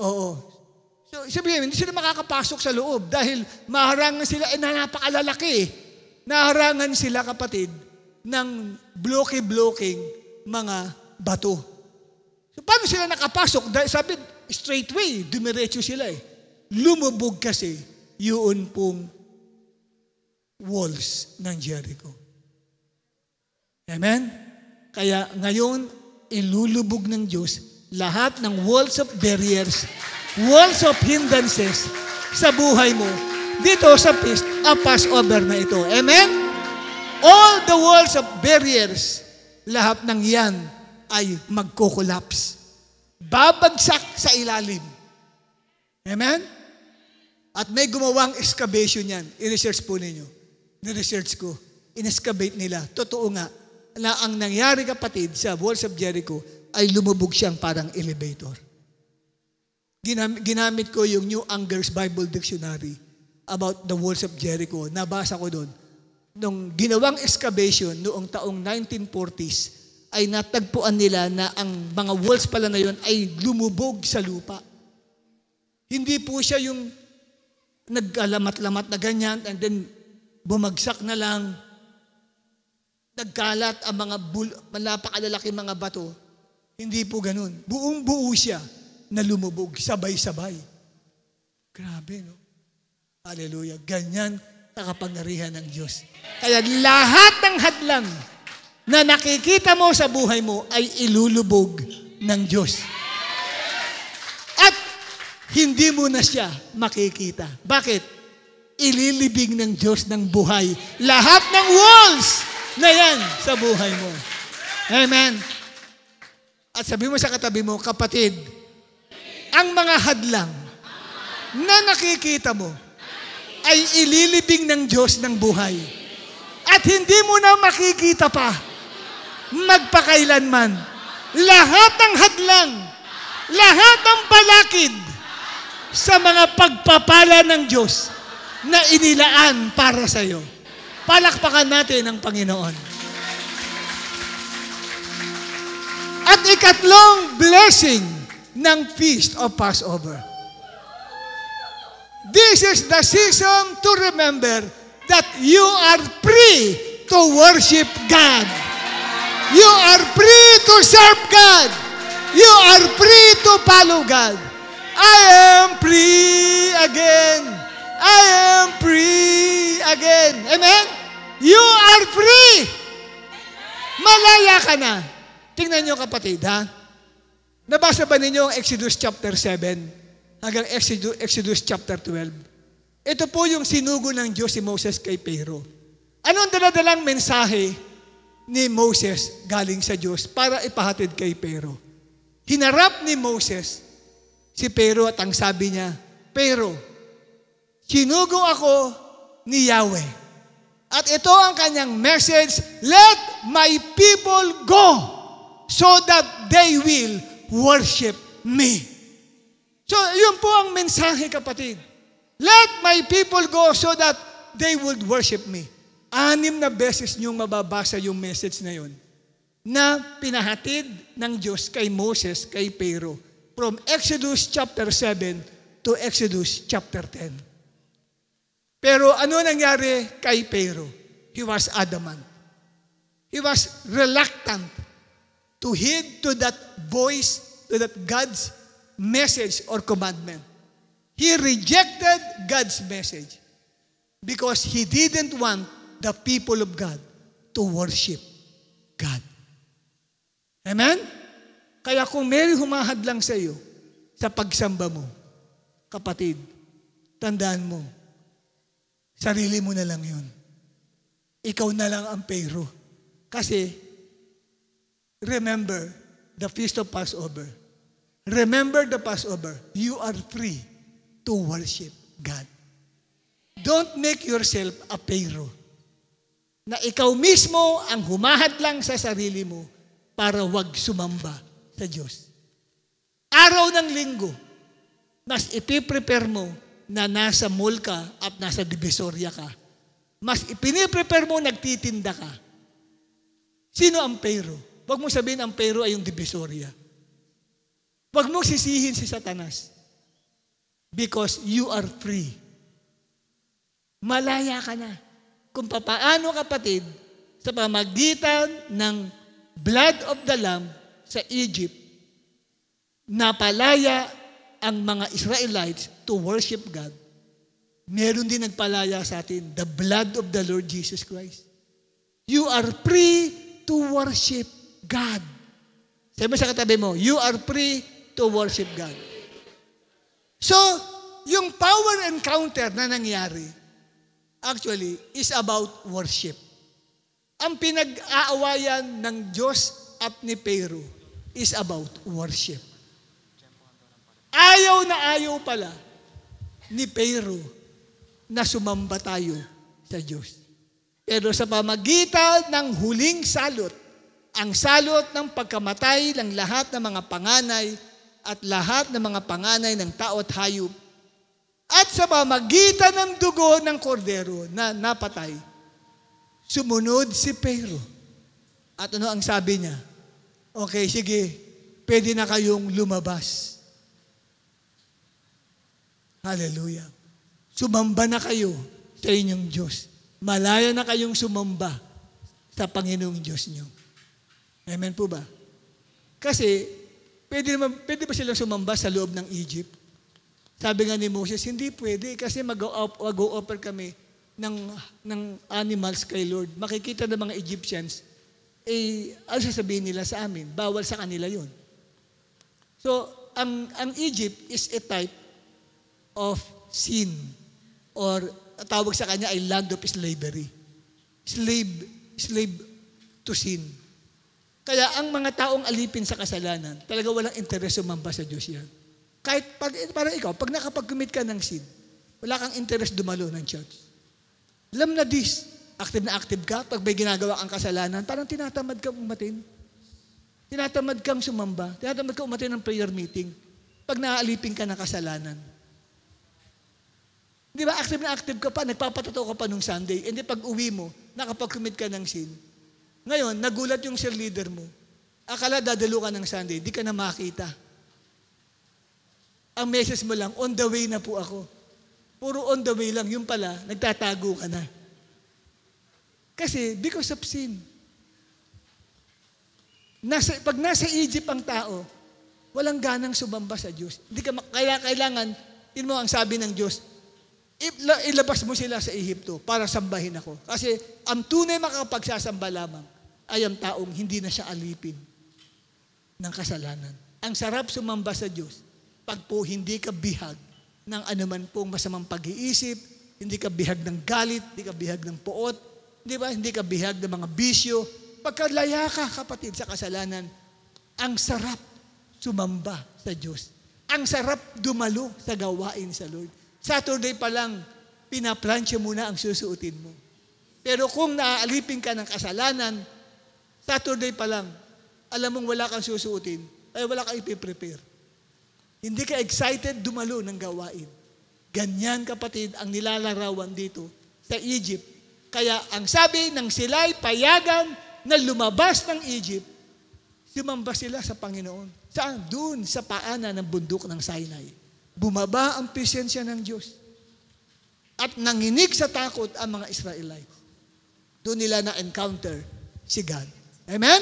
Oo. So, sabihin, hindi sila makakapasok sa loob dahil maharangan sila, napakalalaki. Naharangan sila, kapatid, ng bloke-bloking mga bato. So, paano sila nakapasok? Dahil sabi, straightway, dumiretso sila eh. Lumubog kasi yun pong walls ng Jericho. Amen? Kaya ngayon, ilulubog ng Diyos lahat ng walls of barriers, walls of hindrances sa buhay mo dito sa Feast of Passover na ito. Amen? All the walls of barriers, lahat ng yan ay magko-collapse. Babagsak sa ilalim. Amen? At may gumawang excavation yan. I-research po ninyo. Ni-research ko. In-excavate nila. Totoo nga na ang nangyari, kapatid, sa walls of Jericho ay lumubog siyang parang elevator. Ginamit ko yung New Anger's Bible Dictionary about the walls of Jericho. Nabasa ko doon. Nung ginawang excavation noong taong 1940s, ay natagpuan nila na ang mga walls pala na yun ay lumubog sa lupa. Hindi po siya yung nagkalamat-lamat na ganyan and then bumagsak na lang, nagkalat ang mga napakalalaki mga bato. Hindi po ganun. Buong-buo siya na lumubog, sabay-sabay. Grabe, no? Hallelujah. Ganyan ang kapangyarihan ng Diyos. Kaya lahat ng hadlang na nakikita mo sa buhay mo ay ilulubog ng Diyos. At hindi mo na siya makikita. Bakit? Ililibing ng Diyos ng buhay lahat ng walls na yan sa buhay mo. Amen. At sabi mo sa katabi mo, kapatid, ang mga hadlang na nakikita mo ay ililibing ng Diyos ng buhay. At hindi mo na makikita pa magpakailanman. Lahat ng hadlang, lahat ng palakid sa mga pagpapala ng Diyos na inilaan para sa iyo. Palakpakan natin ang Panginoon. At ikatlong blessing ng Feast of Passover. This is the season to remember that you are free to worship God. You are free to serve God. You are free to follow God. I am free again. I am free again. Amen? You are free. Malaya ka na. Tingnan nyo, kapatid, ha? Nabasa ba ninyo ang Exodus chapter 7 hanggang Exodus chapter 12? Ito po yung sinugo ng Diyos si Moses kay Pharaoh. Ano ang daladalang mensahe ni Moses galing sa Diyos para ipahatid kay Pharaoh? Hinarap ni Moses si Pharaoh at ang sabi niya, Pharaoh, sinugo ako ni Yahweh. At ito ang kanyang message, let my people go so that they will worship me. So, yun po ang mensahe, kapatid. Let my people go so that they would worship me. 6 na beses niyong mababasa yung message na yun na pinahatid ng Diyos kay Moses, kay Pharaoh. From Exodus chapter 7 to Exodus chapter 10. Pero ano nangyari kay Pharaoh? He was adamant. He was reluctant to heed to that voice, to that God's message or commandment. He rejected God's message because he didn't want the people of God to worship God. Amen? Kaya kung may humahadlang sa iyo sa pagsamba mo, kapatid, tandaan mo, sarili mo na lang yun. Ikaw na lang ang Pharaoh. Kasi, remember the Feast of Passover. Remember the Passover. You are free to worship God. Don't make yourself a Pharaoh. Na ikaw mismo ang humahadlang sa sarili mo para wag sumamba sa Diyos. Araw ng linggo, mas ipiprepare mo na nasa mall ka at nasa Divisoria ka. Mas ipiniprepare mo, nagtitinda ka. Sino ang Pharaoh? Huwag mo sabihin ang Pharaoh ay yung Divisoria. Huwag mo sisihin si Satanas. Because you are free. Malaya ka na. Kung papaano, kapatid, sa pamagitan ng blood of the Lamb sa Egypt, napalaya ang mga Israelites to worship God. meron din nagpalaya sa atin, the blood of the Lord Jesus Christ. You are free to worship God. Sabi mo sa katabi mo, you are free to worship God. So, yung power encounter na nangyari, actually, is about worship. Ang pinag-aawayan ng Diyos at ni Pharaoh is about worship. Ayaw na ayaw pala ni Pharaoh na sumamba tayo sa Diyos. Pero sa pamagitan ng huling salot, ang salot ng pagkamatay ng lahat ng mga panganay at lahat ng mga panganay ng tao at hayop, at sa pamagitan ng dugo ng kordero na napatay, sumunod si Pharaoh. At ano ang sabi niya? Okay, sige, pwede na kayong lumabas. Hallelujah. Sumamba na kayo sa inyong Diyos. Malaya na kayong sumamba sa Panginoong Diyos niyo. Amen po ba? Kasi, pwede ba silang sumamba sa loob ng Egypt? Sabi nga ni Moses, hindi pwede kasi mag-o-offer kami ng animals kay Lord. Makikita ng mga Egyptians, ano sasabihin nila sa amin? Bawal sa kanila yun. So, ang Egypt is a type of sin, or tawag sa kanya ay land of slavery. Slave to sin. Kaya ang mga taong alipin sa kasalanan, talaga walang interes sumamba sa Diyos yan. Kahit parang ikaw, pag nakapag-commit ka ng sin, wala kang interest dumalo ng church. Alam na this, active na active ka, pag may ginagawa kang kasalanan, parang tinatamad kang umatin. Tinatamad kang sumamba. Tinatamad kang umatin ng prayer meeting pag naaalipin ka ng kasalanan. Di ba, active na active ka pa, nagpapatato ka pa nung Sunday, hindi pag uwi mo, nakapag-commit ka ng sin. Ngayon, nagulat yung cheerleader mo. Akala dadalo ka ng Sunday, di ka na makita. Ang message mo lang, on the way na po ako. Puro on the way lang, yung pala, nagtatago ka na. Kasi, because of sin. Pag nasa Egypt ang tao, walang ganang sumamba sa Diyos. Kaya kailangan, yun mo ang sabi ng Diyos, ilabas mo sila sa Ehipto para sambahin ako. Kasi ang tunay makapagsasamba lamang ay ang taong hindi na siya alipin ng kasalanan. Ang sarap sumamba sa Diyos pag po hindi ka bihag ng anuman pong masamang pag-iisip, hindi ka bihag ng galit, hindi ka bihag ng puot, di ba? Hindi ka bihag ng mga bisyo. Pagkalaya ka, kapatid, sa kasalanan, ang sarap sumamba sa Diyos. Ang sarap dumalo sa gawain sa Lord. Saturday pa lang, pinaplansya muna ang susuotin mo. Pero kung naaalipin ka ng kasalanan, Saturday pa lang, alam mong wala kang susuotin, ay wala kang ipiprepare. Hindi ka excited dumalo ng gawain. Ganyan, kapatid, ang nilalarawan dito sa Egypt. Kaya ang sabi ng sila'y payagan na lumabas ng Egypt, sumamba sila sa Panginoon. Saan? Doon sa paanan ng bundok ng Sinai. Bumaba ang presensya ng Diyos. At nanginig sa takot ang mga Israelites. Doon nila na-encounter si God. Amen?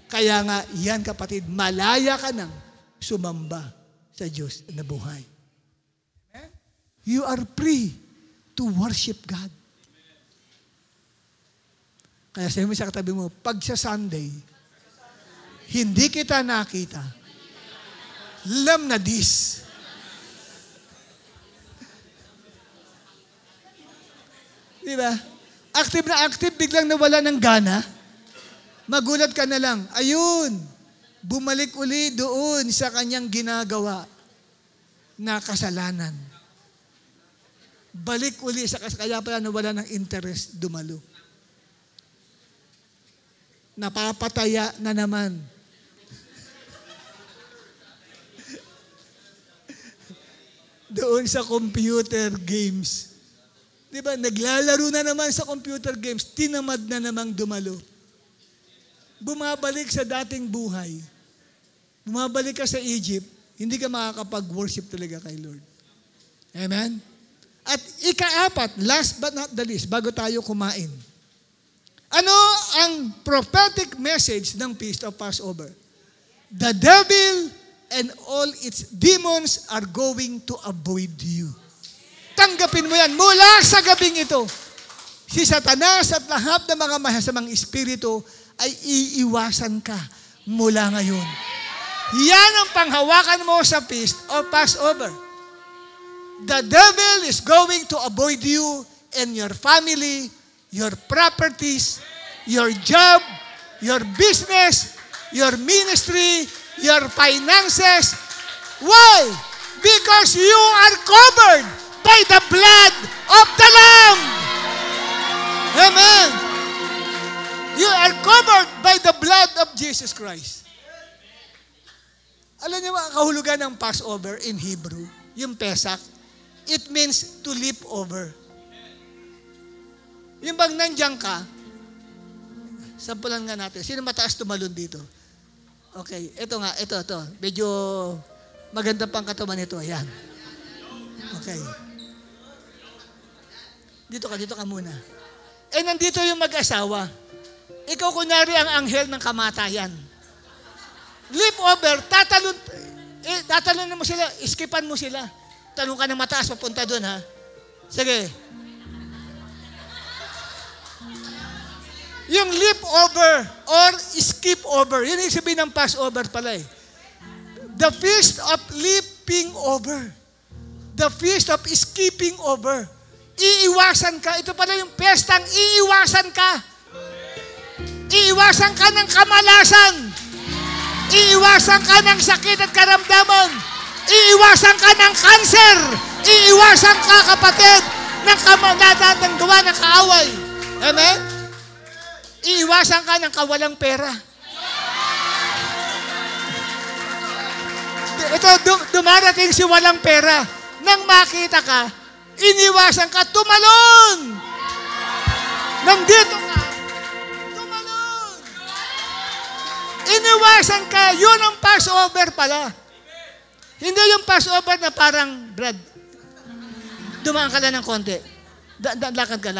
Kaya nga, yan kapatid, malaya ka nang sumamba sa Diyos na buhay. Amen? You are free to worship God. Kaya sabi mo sa katabi mo, pag sa Sunday, hindi kita nakita, lam na this. Diba? Active na active, biglang nawala ng gana. Magulat ka na lang. Ayun, bumalik uli doon sa kanyang ginagawa na kasalanan. Balik uli sa kaya pala nawala ng interest dumalo. Napapataya na naman. Doon sa computer games. Diba, naglalaro na naman sa computer games, tinamad na namang dumalo. Bumabalik sa dating buhay. Bumabalik ka sa Egypt, hindi ka makakapag-worship talaga kay Lord. Amen? At ika-apat, last but not the least, bago tayo kumain. Ano ang prophetic message ng Feast of Passover? The devil and all its demons are going to avoid you. Tanggapin mo yan mula sa gabing ito. Si Satanas at lahat ng mga masasamang espiritu ay iiwasan ka mula ngayon. Yan ang panghawakan mo sa feast of Passover. The devil is going to avoid you and your family, your properties, your job, your business, your ministry, your finances. Why? Because you are covered by the blood of the Lamb. Amen. You are covered by the blood of Jesus Christ. Alam niyo ang kahulugan ng Passover in Hebrew, yung Pesach, it means to leap over. Yung bang nandiyan ka, sampulan nga natin, sino mataas tumalon dito? Okay, ito nga, ito. Medyo maganda pang katawan ito. Ayan. Okay. Dito ka muna. Eh, nandito yung mag-asawa. Ikaw kunyari ang anghel ng kamatayan. Leap over, tatalon mo sila, iskipan mo sila. Talong ka ng mataas, papunta doon, ha? Sige. Yung leap over or skip over, yun yung sabihin ng Passover pala eh. The feast of leaping over. The feast of skipping over. Iiwasan ka. Ito pala yung pestang iiwasan ka. Iiwasan ka ng kamalasan. Iiwasan ka ng sakit at karamdaman. Iiwasan ka ng cancer. Iiwasan ka, kapatid, ng gawa ng kaaway. Amen? Iiwasan ka ng kawalang pera. Ito, dumarating si walang pera. Nang makita ka, iniwasan ka, tumalon! Nandito ka, tumalon! Iniwasan ka, yun ang Passover pala. Hindi yung Passover na parang, Brad, dumaan ka lang ng konti. Lakad ka.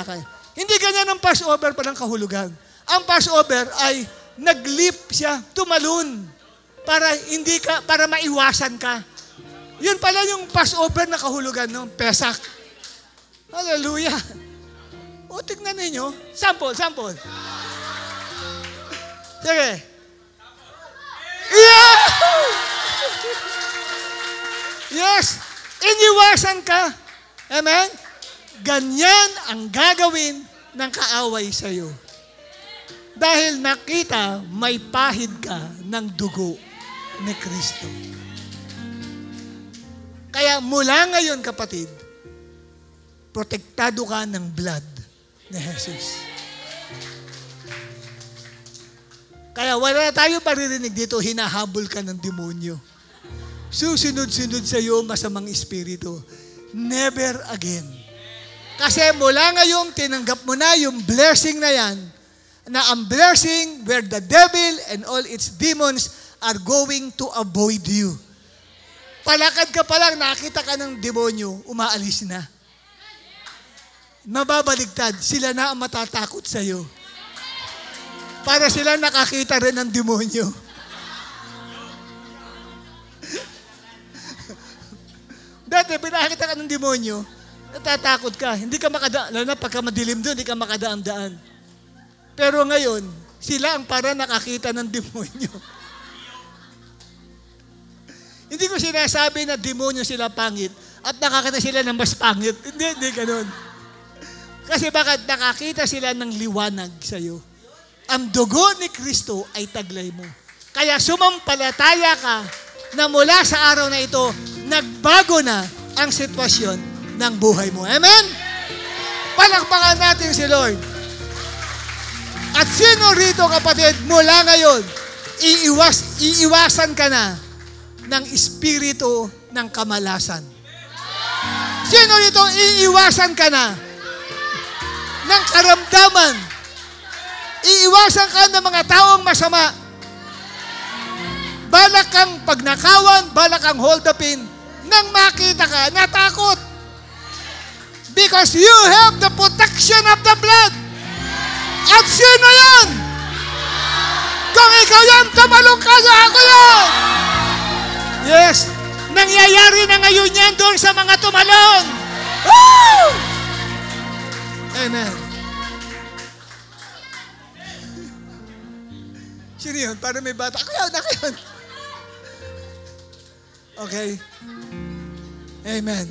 Hindi ganyan ang Passover palang kahulugan. Ang Passover ay nag-leap siya, tumalon, para maiwasan ka. Yun pala yung Passover na kahulugan ng Pesach. Hallelujah. O, tignan ninyo. Sample. Sige. Yeah! Yes. Iniwasan ka. Amen? Ganyan ang gagawin ng kaaway sa iyo. Dahil nakita, may pahid ka ng dugo ni Kristo. Kaya mula ngayon, kapatid, protektado ka ng blood ni Jesus. Kaya wala tayo paririnig dito, hinahabol ka ng demonyo. Susunod-sunod sa iyo masamang espiritu. Never again. Kasi mula ngayon, tinanggap mo na yung blessing na yan, na ang blessing where the devil and all its demons are going to avoid you. Palakad ka pa lang, nakita ka ng demonyo, umaalis na. Mababaligtad, sila na ang matatakot sa iyo. Para sila nakakita rin ng demonyo. Dati, pinakita ka ng demonyo, natatakot ka, hindi ka makadaan, lalo na pagka madilim doon, hindi ka makadaan-daan. Pero ngayon, sila ang para nakakita ng demonyo. Hindi ko sinasabi na demonyo sila pangit at nakakita sila ng mas pangit. Hindi ganun. Kasi bakit nakakita sila ng liwanag sa iyo. Ang dugo ni Kristo ay taglay mo. Kaya sumampalataya ka na mula sa araw na ito, nagbago na ang sitwasyon ng buhay mo. Amen? Palakpakan natin si Lord. At sino rito, kapatid, mula ngayon, iiwasan ka na ng espiritu ng kamalasan. Sino rito, iiwasan ka na ng karamdaman. Iiwasan ka ng mga taong masama. Balak kang pagnakawan, balak kang hold upin, nang makita ka, natakot. Because you have the protection of the blood. At sino yan? Kung ikaw yan, tumalong ka sa ako yan. Yes. Nangyayari na ngayon yan doon sa mga tumalon. Woo! Amen. Sino yun? Para may bata. Ako yun. Okay. Amen.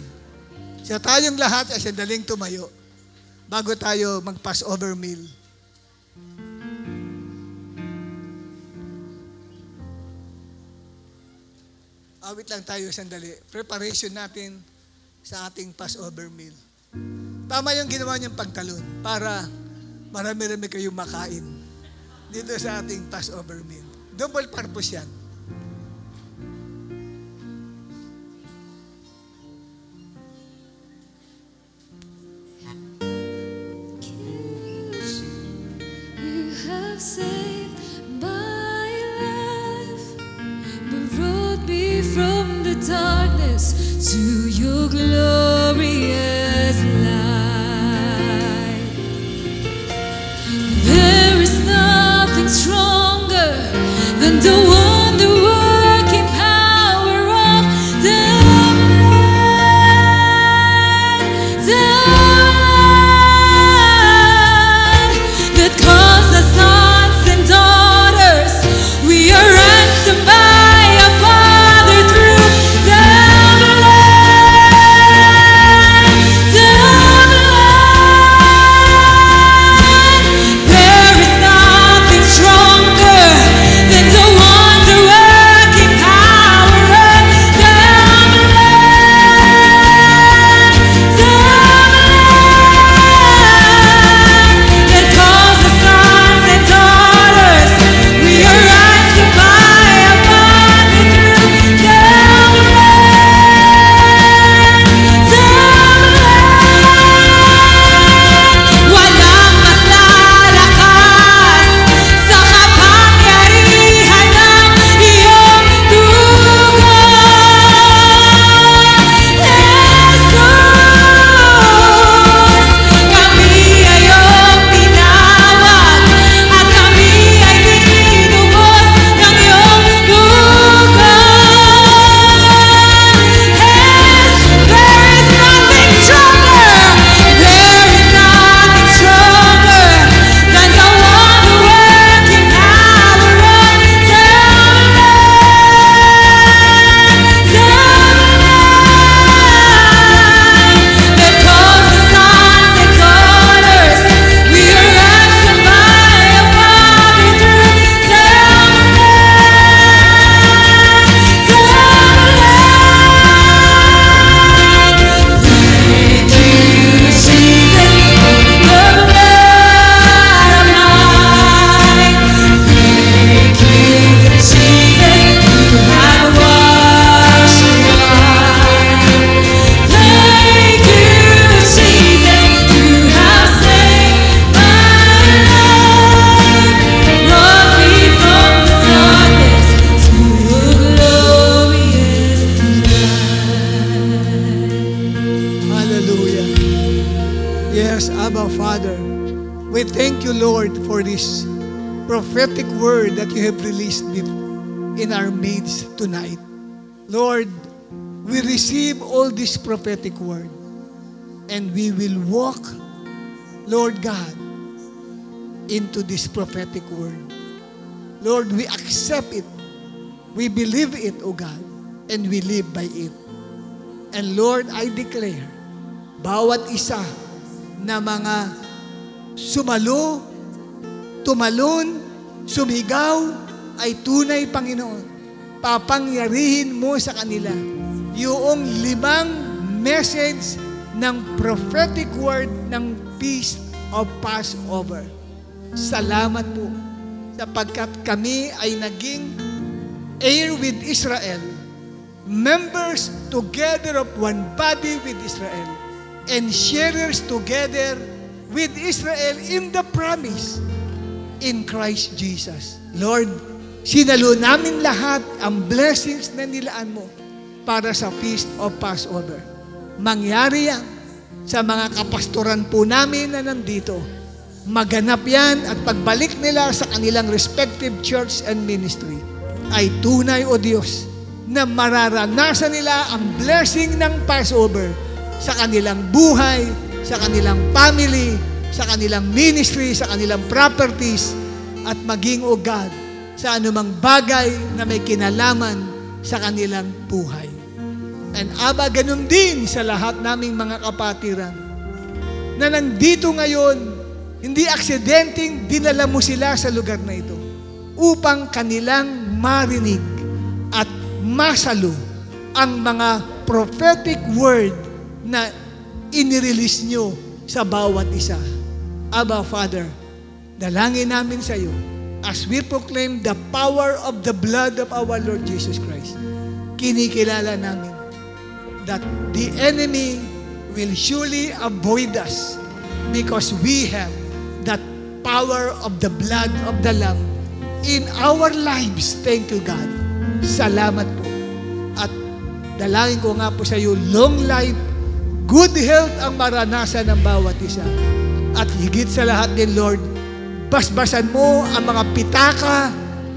So tayong lahat ay sandaling tumayo bago tayo mag-Passover meal. Awit lang tayo sandali. Preparation natin sa ating Passover meal. Tama yung ginawa niyang pagtalon para marami-rami kayong makain dito sa ating Passover meal. Double purpose yan. You have saved my life, brought me from the darkness to your glorious light. There is nothing stronger than the wonder-working power of the blood that calls us sons and daughters. We are ransomed by our Father through the blood. There is nothing stronger than the wonder-working power of the that calls us sons and daughters. We are ransomed by our Father through the Walang mas lalakas sa kapangyarihan ng iyong dugo, Jesus. Kami ay iyong tinawag at kami ay tinubos ng iyong dugo. There is nothing stronger. There is nothing stronger than the wonder-working power of the that calls us sons and daughters. We are ransomed by our Father through the Thank you, Jesus, for the blood of mine. Thank you, Jesus, you have washed me white. Thank you, Jesus, you have saved my life, brought me from the darkness to your glorious light. Hallelujah. Yes, Abba Father, we thank you, Lord, for this prophetic word that you have released in our midst tonight. Lord, we receive all this prophetic word and we will walk, Lord God, into this prophetic word. Lord, we accept it. We believe it, O God, and we live by it. And Lord, I declare, bawat isa na mga sumalo, tumalon, sumigaw, ay tunay, Panginoon. Papangyarihin mo sa kanila yung 5 message ng prophetic word ng Feast of Passover. Salamat po sapagkat kami ay naging heir with Israel, members together of one body with Israel, and sharers together with Israel in the promise in Christ Jesus. Lord, sinalo namin lahat ang blessings na nilaan mo para sa Feast of Passover. Mangyari yan sa mga kapastoran po namin na nandito. Maganap yan at pagbalik nila sa kanilang respective church and ministry ay tunay, O Diyos, na mararanasan nila ang blessing ng Passover sa kanilang buhay, sa kanilang family, sa kanilang ministry, sa kanilang properties, at maging, O God, sa anumang bagay na may kinalaman sa kanilang buhay. And Aba, ganun din sa lahat naming mga kapatiran na nandito ngayon, hindi aksidenteng dinala mo sila sa lugar na ito upang kanilang marinig at masalo ang mga prophetic word na inirelease nyo sa bawat isa. Aba, Father, dalangin namin sa iyo as we proclaim the power of the blood of our Lord Jesus Christ. Kinikilala namin that the enemy will surely avoid us because we have that power of the blood of the Lamb in our lives. Thank you, God. Salamat po. At dalangin ko nga po sa iyo, long life, good health ang maranasan ng bawat isa. At higit sa lahat din, Lord, basbasan mo ang mga pitaka,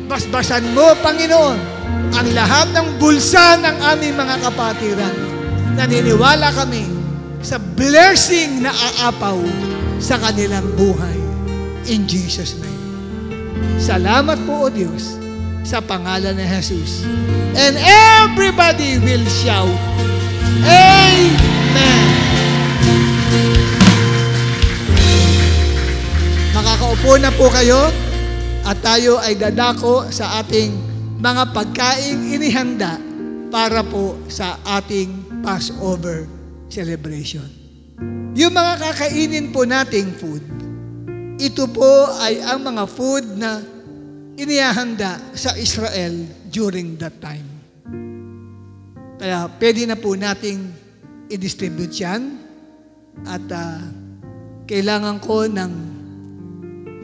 basbasan mo, Panginoon, ang lahat ng bulsa ng aming mga kapatiran. Naniniwala kami sa blessing na aapaw sa kanilang buhay. In Jesus' name. Salamat po, O Diyos, sa pangalan ni Jesus. And everybody will shout, Amen. Makakaupo na po kayo at tayo ay dadako sa ating mga pagkaing inihanda para po sa ating Passover celebration. Yung mga kakainin po nating food, ito po ay ang mga food na inihanda sa Israel during that time. Kaya pwede na po nating i-distribute yan at kailangan ko ng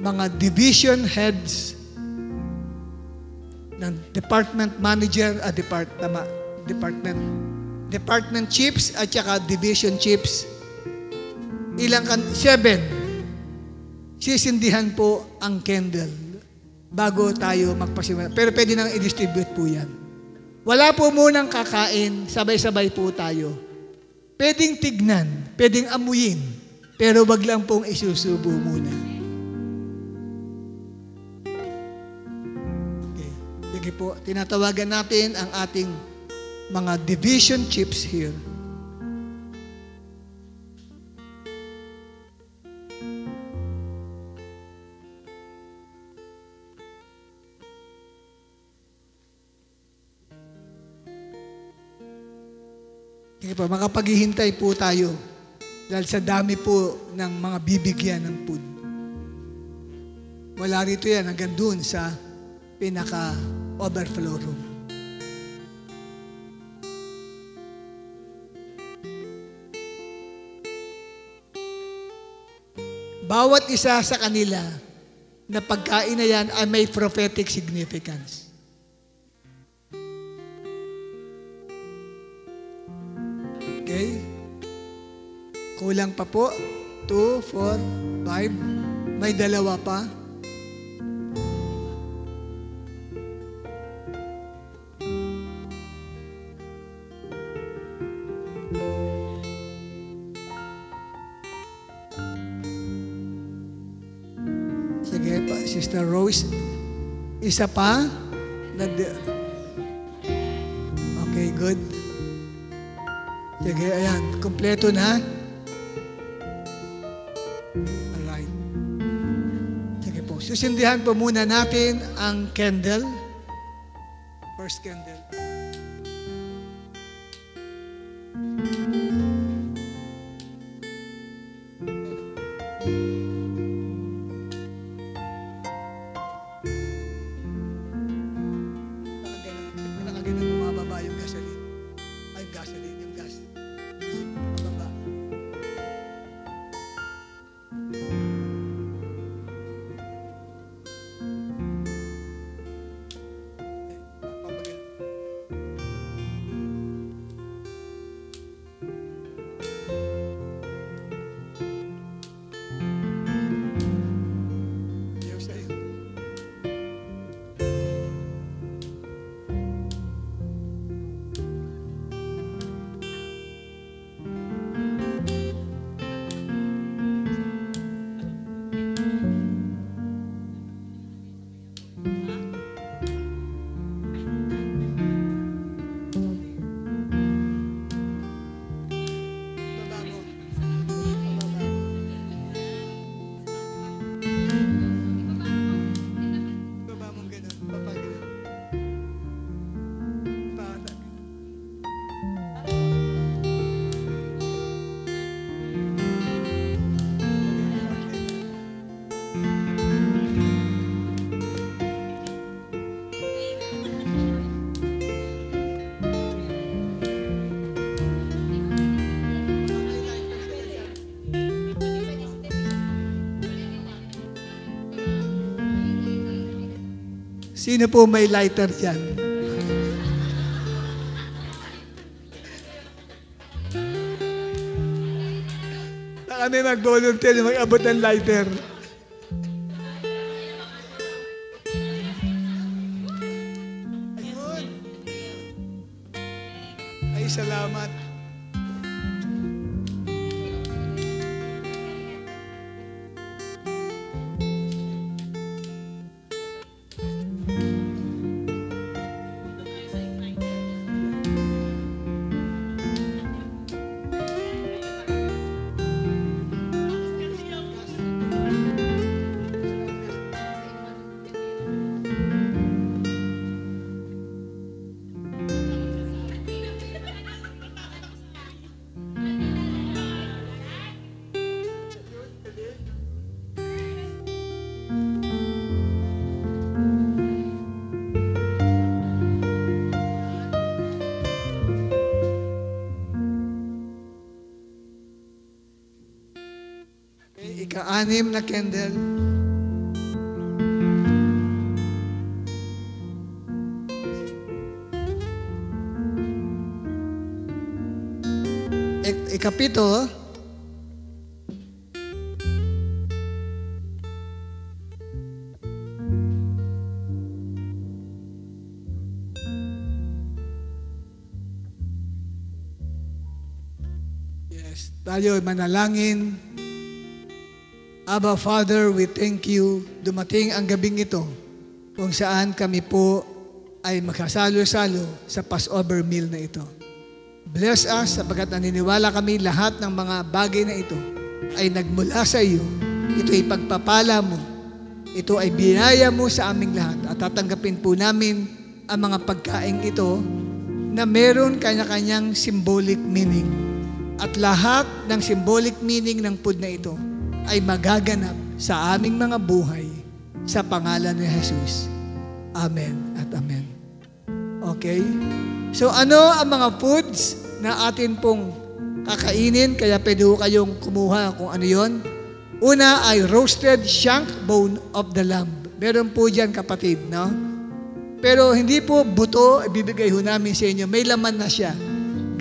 mga division heads ng department manager at department chiefs at saka division chiefs. Ilang 7. Sisindihan po ang candle bago tayo magpasimula. Pero pwede nang i-distribute po yan. Wala po munang kakain, sabay-sabay po tayo. Pwedeng tignan, pwedeng amuyin, pero wag lang pong isusubo muna. Okay. Sige po, tinatawagan natin ang ating mga division chiefs here. Sige po, makapaghihintay po tayo dahil sa dami po ng mga bibigyan ng food. Wala rito yan, hanggang dun sa pinaka-overflow room. Bawat isa sa kanila na pagkain na yan ay may prophetic significance. Okay? Kulang pa po. 2, 4, 5. May dalawa pa. Sige pa, Sister Rose. Isa pa. Okay, good. Sige, ayan. Kompleto na. Alright. Sige po. Susindihan po muna natin ang candle. First candle. Nakaganon bumababa yung gasoline. Ay, gasoline, yung gas. Baba. Papagal. Ayaw sa'yo. Sino po may lighter dyan? Na kami mag-volunteer mag-abot ng lighter. Ayun. Ay, salamat. Ika-anim na candle. Ikapito. Yes, tayo manalangin. Abba Father, we thank you. Dumating ang gabing ito kung saan kami po ay makasalo-salo sa Passover meal na ito. Bless us sapagkat naniniwala kami lahat ng mga bagay na ito ay nagmula sa iyo. Ito ay pagpapala mo. Ito ay biyaya mo sa aming lahat at tatanggapin po namin ang mga pagkain ito na meron kanya-kanyang symbolic meaning. At lahat ng symbolic meaning ng food na ito ay magaganap sa aming mga buhay sa pangalan ni Jesus. Amen at amen. Okay? So ano ang mga foods na atin pong kakainin? Kaya pwede kayong kumuha kung ano yon. Una ay roasted shank bone of the lamb. Meron po dyan kapatid, no? Pero hindi po buto, ibibigay ho namin sa inyo. May laman na siya.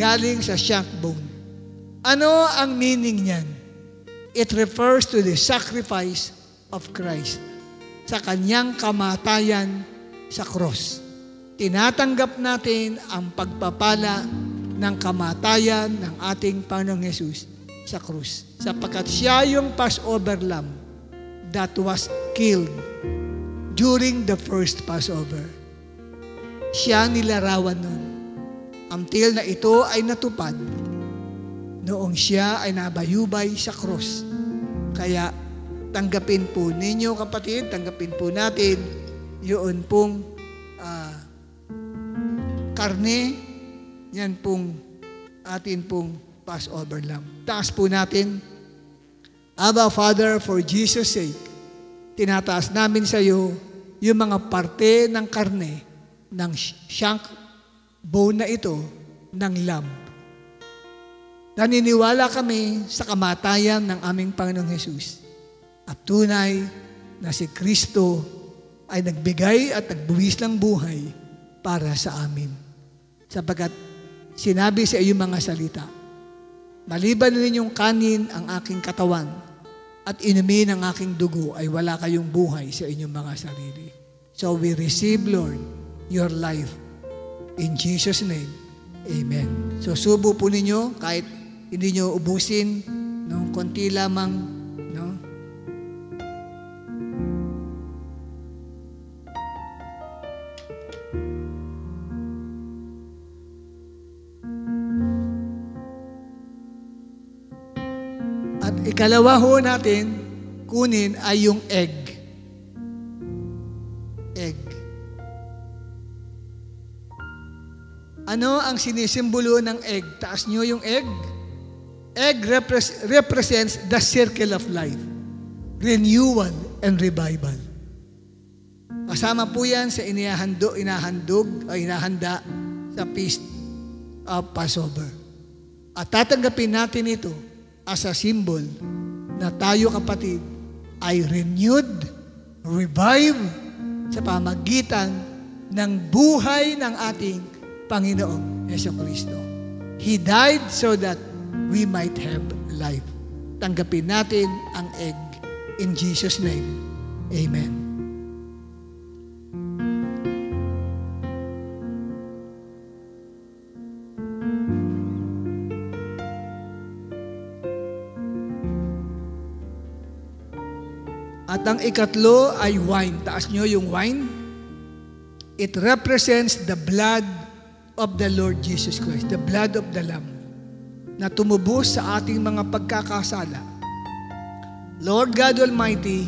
Galing sa shank bone. Ano ang meaning niyan? It refers to the sacrifice of Christ sa kanyang kamatayan sa cross. Tinatanggap natin ang pagpapala ng kamatayan ng ating Panginoong Jesus sa krus. Sapagkat siya yung Passover lamb that was killed during the first Passover. Siya nilarawan nun until na ito ay natupad noong siya ay nabayubay sa cross. Kaya tanggapin po ninyo kapatid, tanggapin po natin yun pong karne, yan pong atin pong Passover lamb. Taas po natin. Abba Father, for Jesus' sake, tinataas namin sa iyo yung mga parte ng karne ng shank bone na ito ng lamb. Naniniwala kami sa kamatayan ng aming Panginoong Jesus. At tunay na si Kristo ay nagbigay at nagbuwis ng buhay para sa amin. Sapagkat sinabi sa iyong mga salita, maliban ninyong kanin ang aking katawan at inumin ang aking dugo ay wala kayong buhay sa inyong mga sarili. So we receive, Lord, your life. In Jesus' name, amen. So subo po ninyo kahit hindi nyo ubusin, no, konti lamang, no? At ikalawa ho natin, kunin ay yung egg. Egg. Ano ang sinisimbolo ng egg? Taas nyo yung egg. Egg represents the circle of life, renewal and revival. Kasama po yan sa inahanda sa Feast of Passover. At tatanggapin natin ito as a symbol na tayo kapatid ay renewed, revived, sa pamagitan ng buhay ng ating Panginoong Jesucristo. He died so that we might have life. Tanggapin natin ang egg in Jesus' name. Amen. At ang ikatlo ay wine. Taas nyo yung wine. It represents the blood of the Lord Jesus Christ, the blood of the Lamb, na tumubos sa ating mga pagkakasala. Lord God Almighty,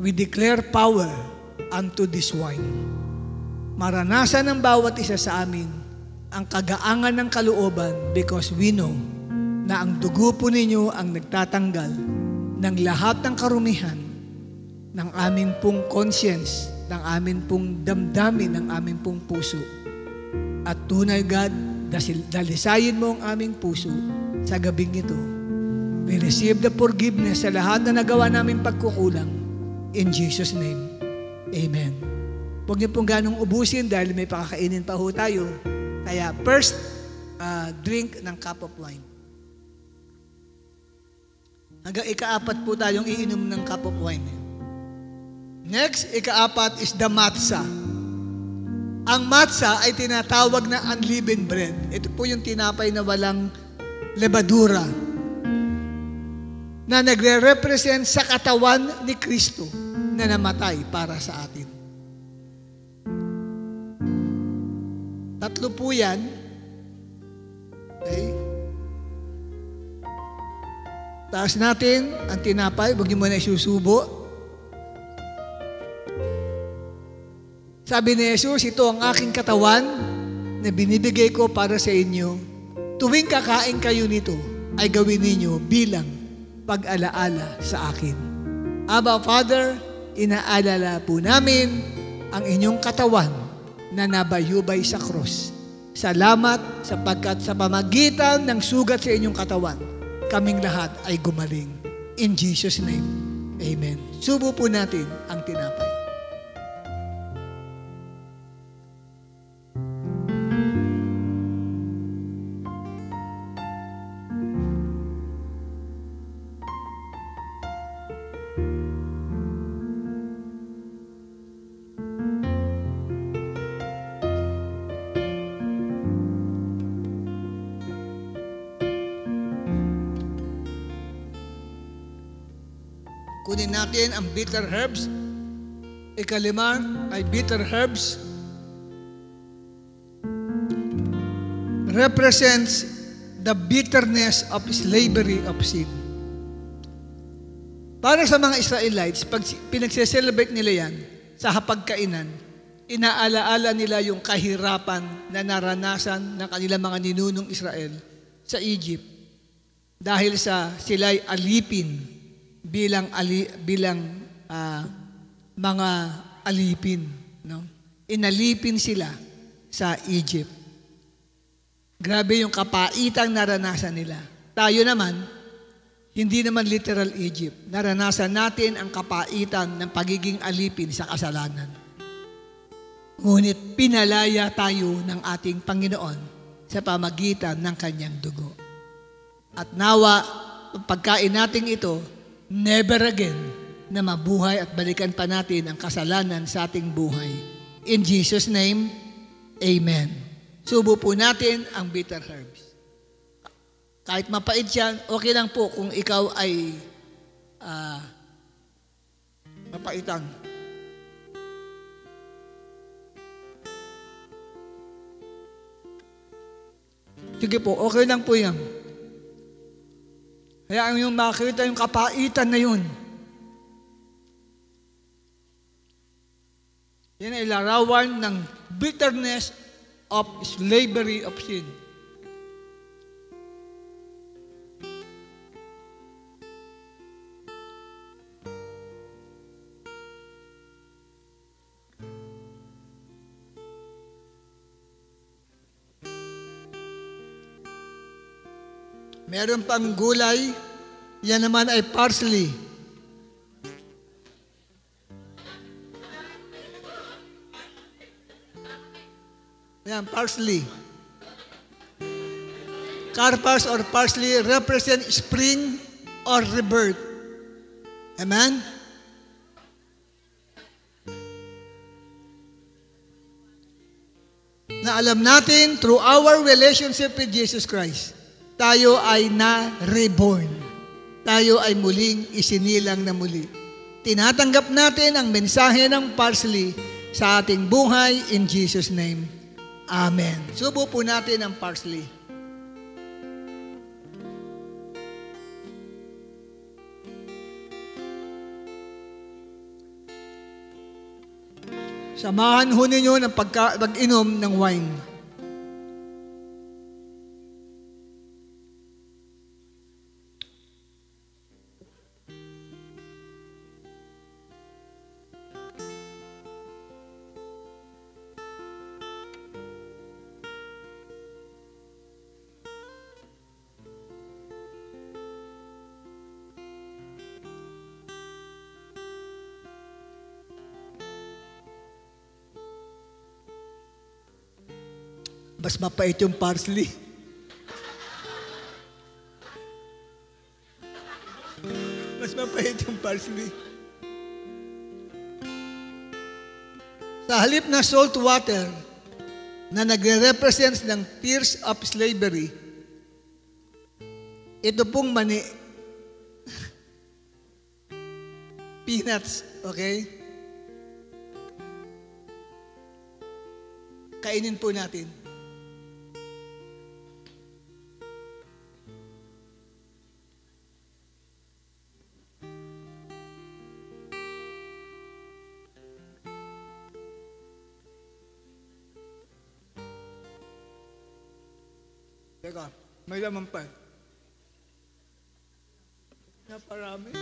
we declare power unto this wine. Maranasan ng bawat isa sa amin ang kagaangan ng kalooban because we know na ang dugo po ninyo ang nagtatanggal ng lahat ng karumihan ng aming pong conscience, ng aming pong damdamin, ng aming pong puso. At tunay, God, dalisayin mo ang aming puso sa gabing ito. We receive the forgiveness sa lahat na nagawa namin pagkukulang. In Jesus' name, amen. Huwag niyo pong ganong ubusin dahil may pakakainin pa ho tayo. Kaya first, drink ng cup of wine. Hanggang ika-4 po tayong iinom ng cup of wine. Next, ika-4 is the matzah. Ang matzah ay tinatawag na unleavened bread. Ito po yung tinapay na walang lebadura na nagre-represent sa katawan ni Kristo na namatay para sa atin. Tatlo po yan. Okay? Taas natin ang tinapay. Huwag niyo muna isusubo. Sabi ni Jesus, ito ang aking katawan na binibigay ko para sa inyo. Tuwing kakain kayo nito, ay gawin ninyo bilang pag-alaala sa akin. Aba, Father, inaalala po namin ang inyong katawan na nabayubay sa krus. Salamat sapagkat sa pamagitan ng sugat sa inyong katawan, kaming lahat ay gumaling. In Jesus' name, amen. Subo po natin ang tinapay. Kunin natin ang bitter herbs. Ikalima ay bitter herbs. Represents the bitterness of slavery of sin. Para sa mga Israelites, pag pinagse-celebrate nila yan, sa hapagkainan, inaalaala nila yung kahirapan na naranasan ng kanilang mga ninunong Israel sa Egypt. Dahil sa sila'y alipin, bilang mga alipin, no? Inalipin sila sa Egypt. Grabe yung kapaitang naranasan nila. Tayo naman, hindi naman literal Egypt. Naranasan natin ang kapaitan ng pagiging alipin sa kasalanan. Ngunit pinalaya tayo ng ating Panginoon sa pamagitan ng kanyang dugo. At nawa, pagkain natin ito, never again na mabuhay at balikan pa natin ang kasalanan sa ating buhay. In Jesus' name, amen. Subo po natin ang bitter herbs. Kahit mapait yan, okay lang po kung ikaw ay mapaitan. Sige po, okay lang po yan. Kaya ang yung makita yung kapaitan na yun. Yan ay larawan ng bitterness of slavery of sin. Meron pang gulay, yan naman ay parsley. Ayan, parsley. Karpas or parsley represent spring or rebirth. Amen? Na alam natin through our relationship with Jesus Christ, tayo ay na-reborn. Tayo ay muling isinilang na muli. Tinatanggap natin ang mensahe ng parsley sa ating buhay in Jesus' name. Amen. Subo po natin ang parsley. Samahan ho ninyo ng pag-inom ng wine. Mas mapait yung parsley. Mas mapait yung parsley. Sa halip na salt water na nagre-represent ng tears of slavery, ito pong mani, peanuts, okay? Kainin po natin. Teka, may laman pa. Naparami.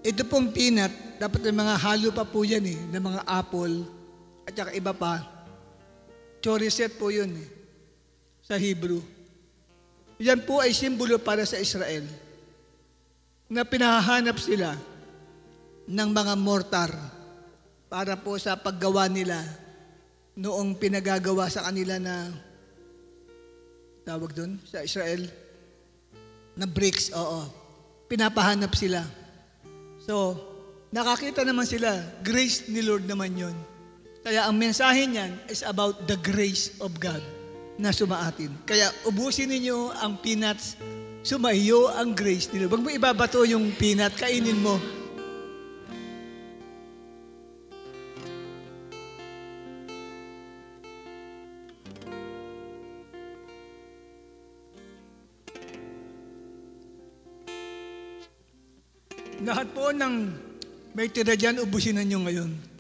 Ito pong peanut, dapat may mga halo pa po yan ng mga apple, at saka iba pa. Choriset po yun sa Hebrew. Yan po ay simbolo para sa Israel, na pinahahanap sila ng mga mortar para po sa paggawa nila noong pinagagawa sa kanila na, tawag doon, sa Israel, na bricks, oo. Pinapahanap sila. So, nakakita naman sila, grace ni Lord naman yon. Kaya ang mensahe niyan is about the grace of God na sumaatin. Kaya ubusin ninyo ang peanuts, sumaiyo ang grace ni Lord. Huwag mo ibabato yung peanut, kainin mo. Lahat po ng may tira dyan, ubusin na nyo ngayon.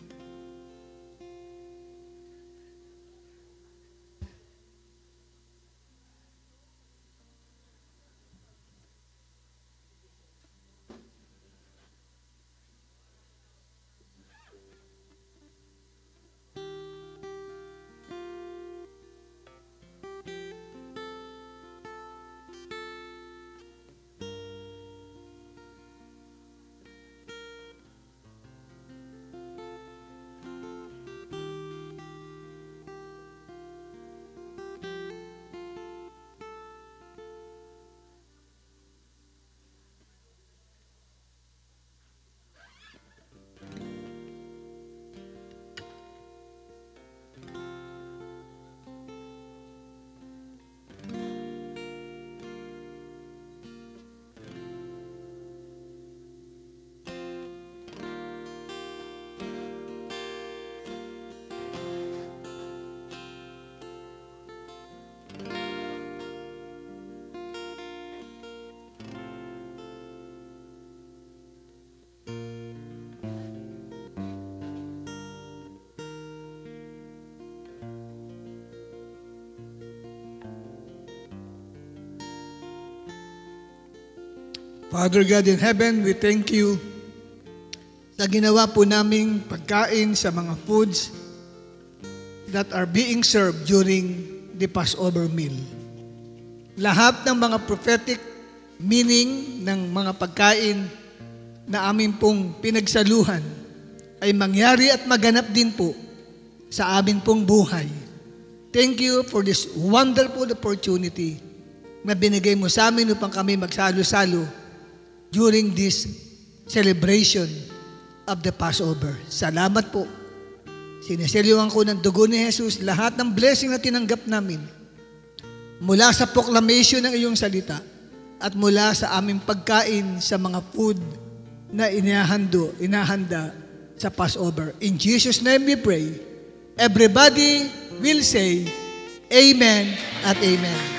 Father God in heaven, we thank you sa ginawa po naming pagkain sa mga foods that are being served during the Passover meal. Lahat ng mga prophetic meaning ng mga pagkain na amin pong pinagsaluhan ay mangyari at maganap din po sa amin pong buhay. Thank you for this wonderful opportunity na binigay mo sa amin upang kami magsalo-salo during this celebration of the Passover. Salamat po. Siniselyuhan ko ng dugo ni Jesus lahat ng blessing na tinanggap namin mula sa proclamation ng iyong salita at mula sa aming pagkain sa mga food na inahanda sa Passover. In Jesus' name we pray. Everybody will say, Amen at Amen.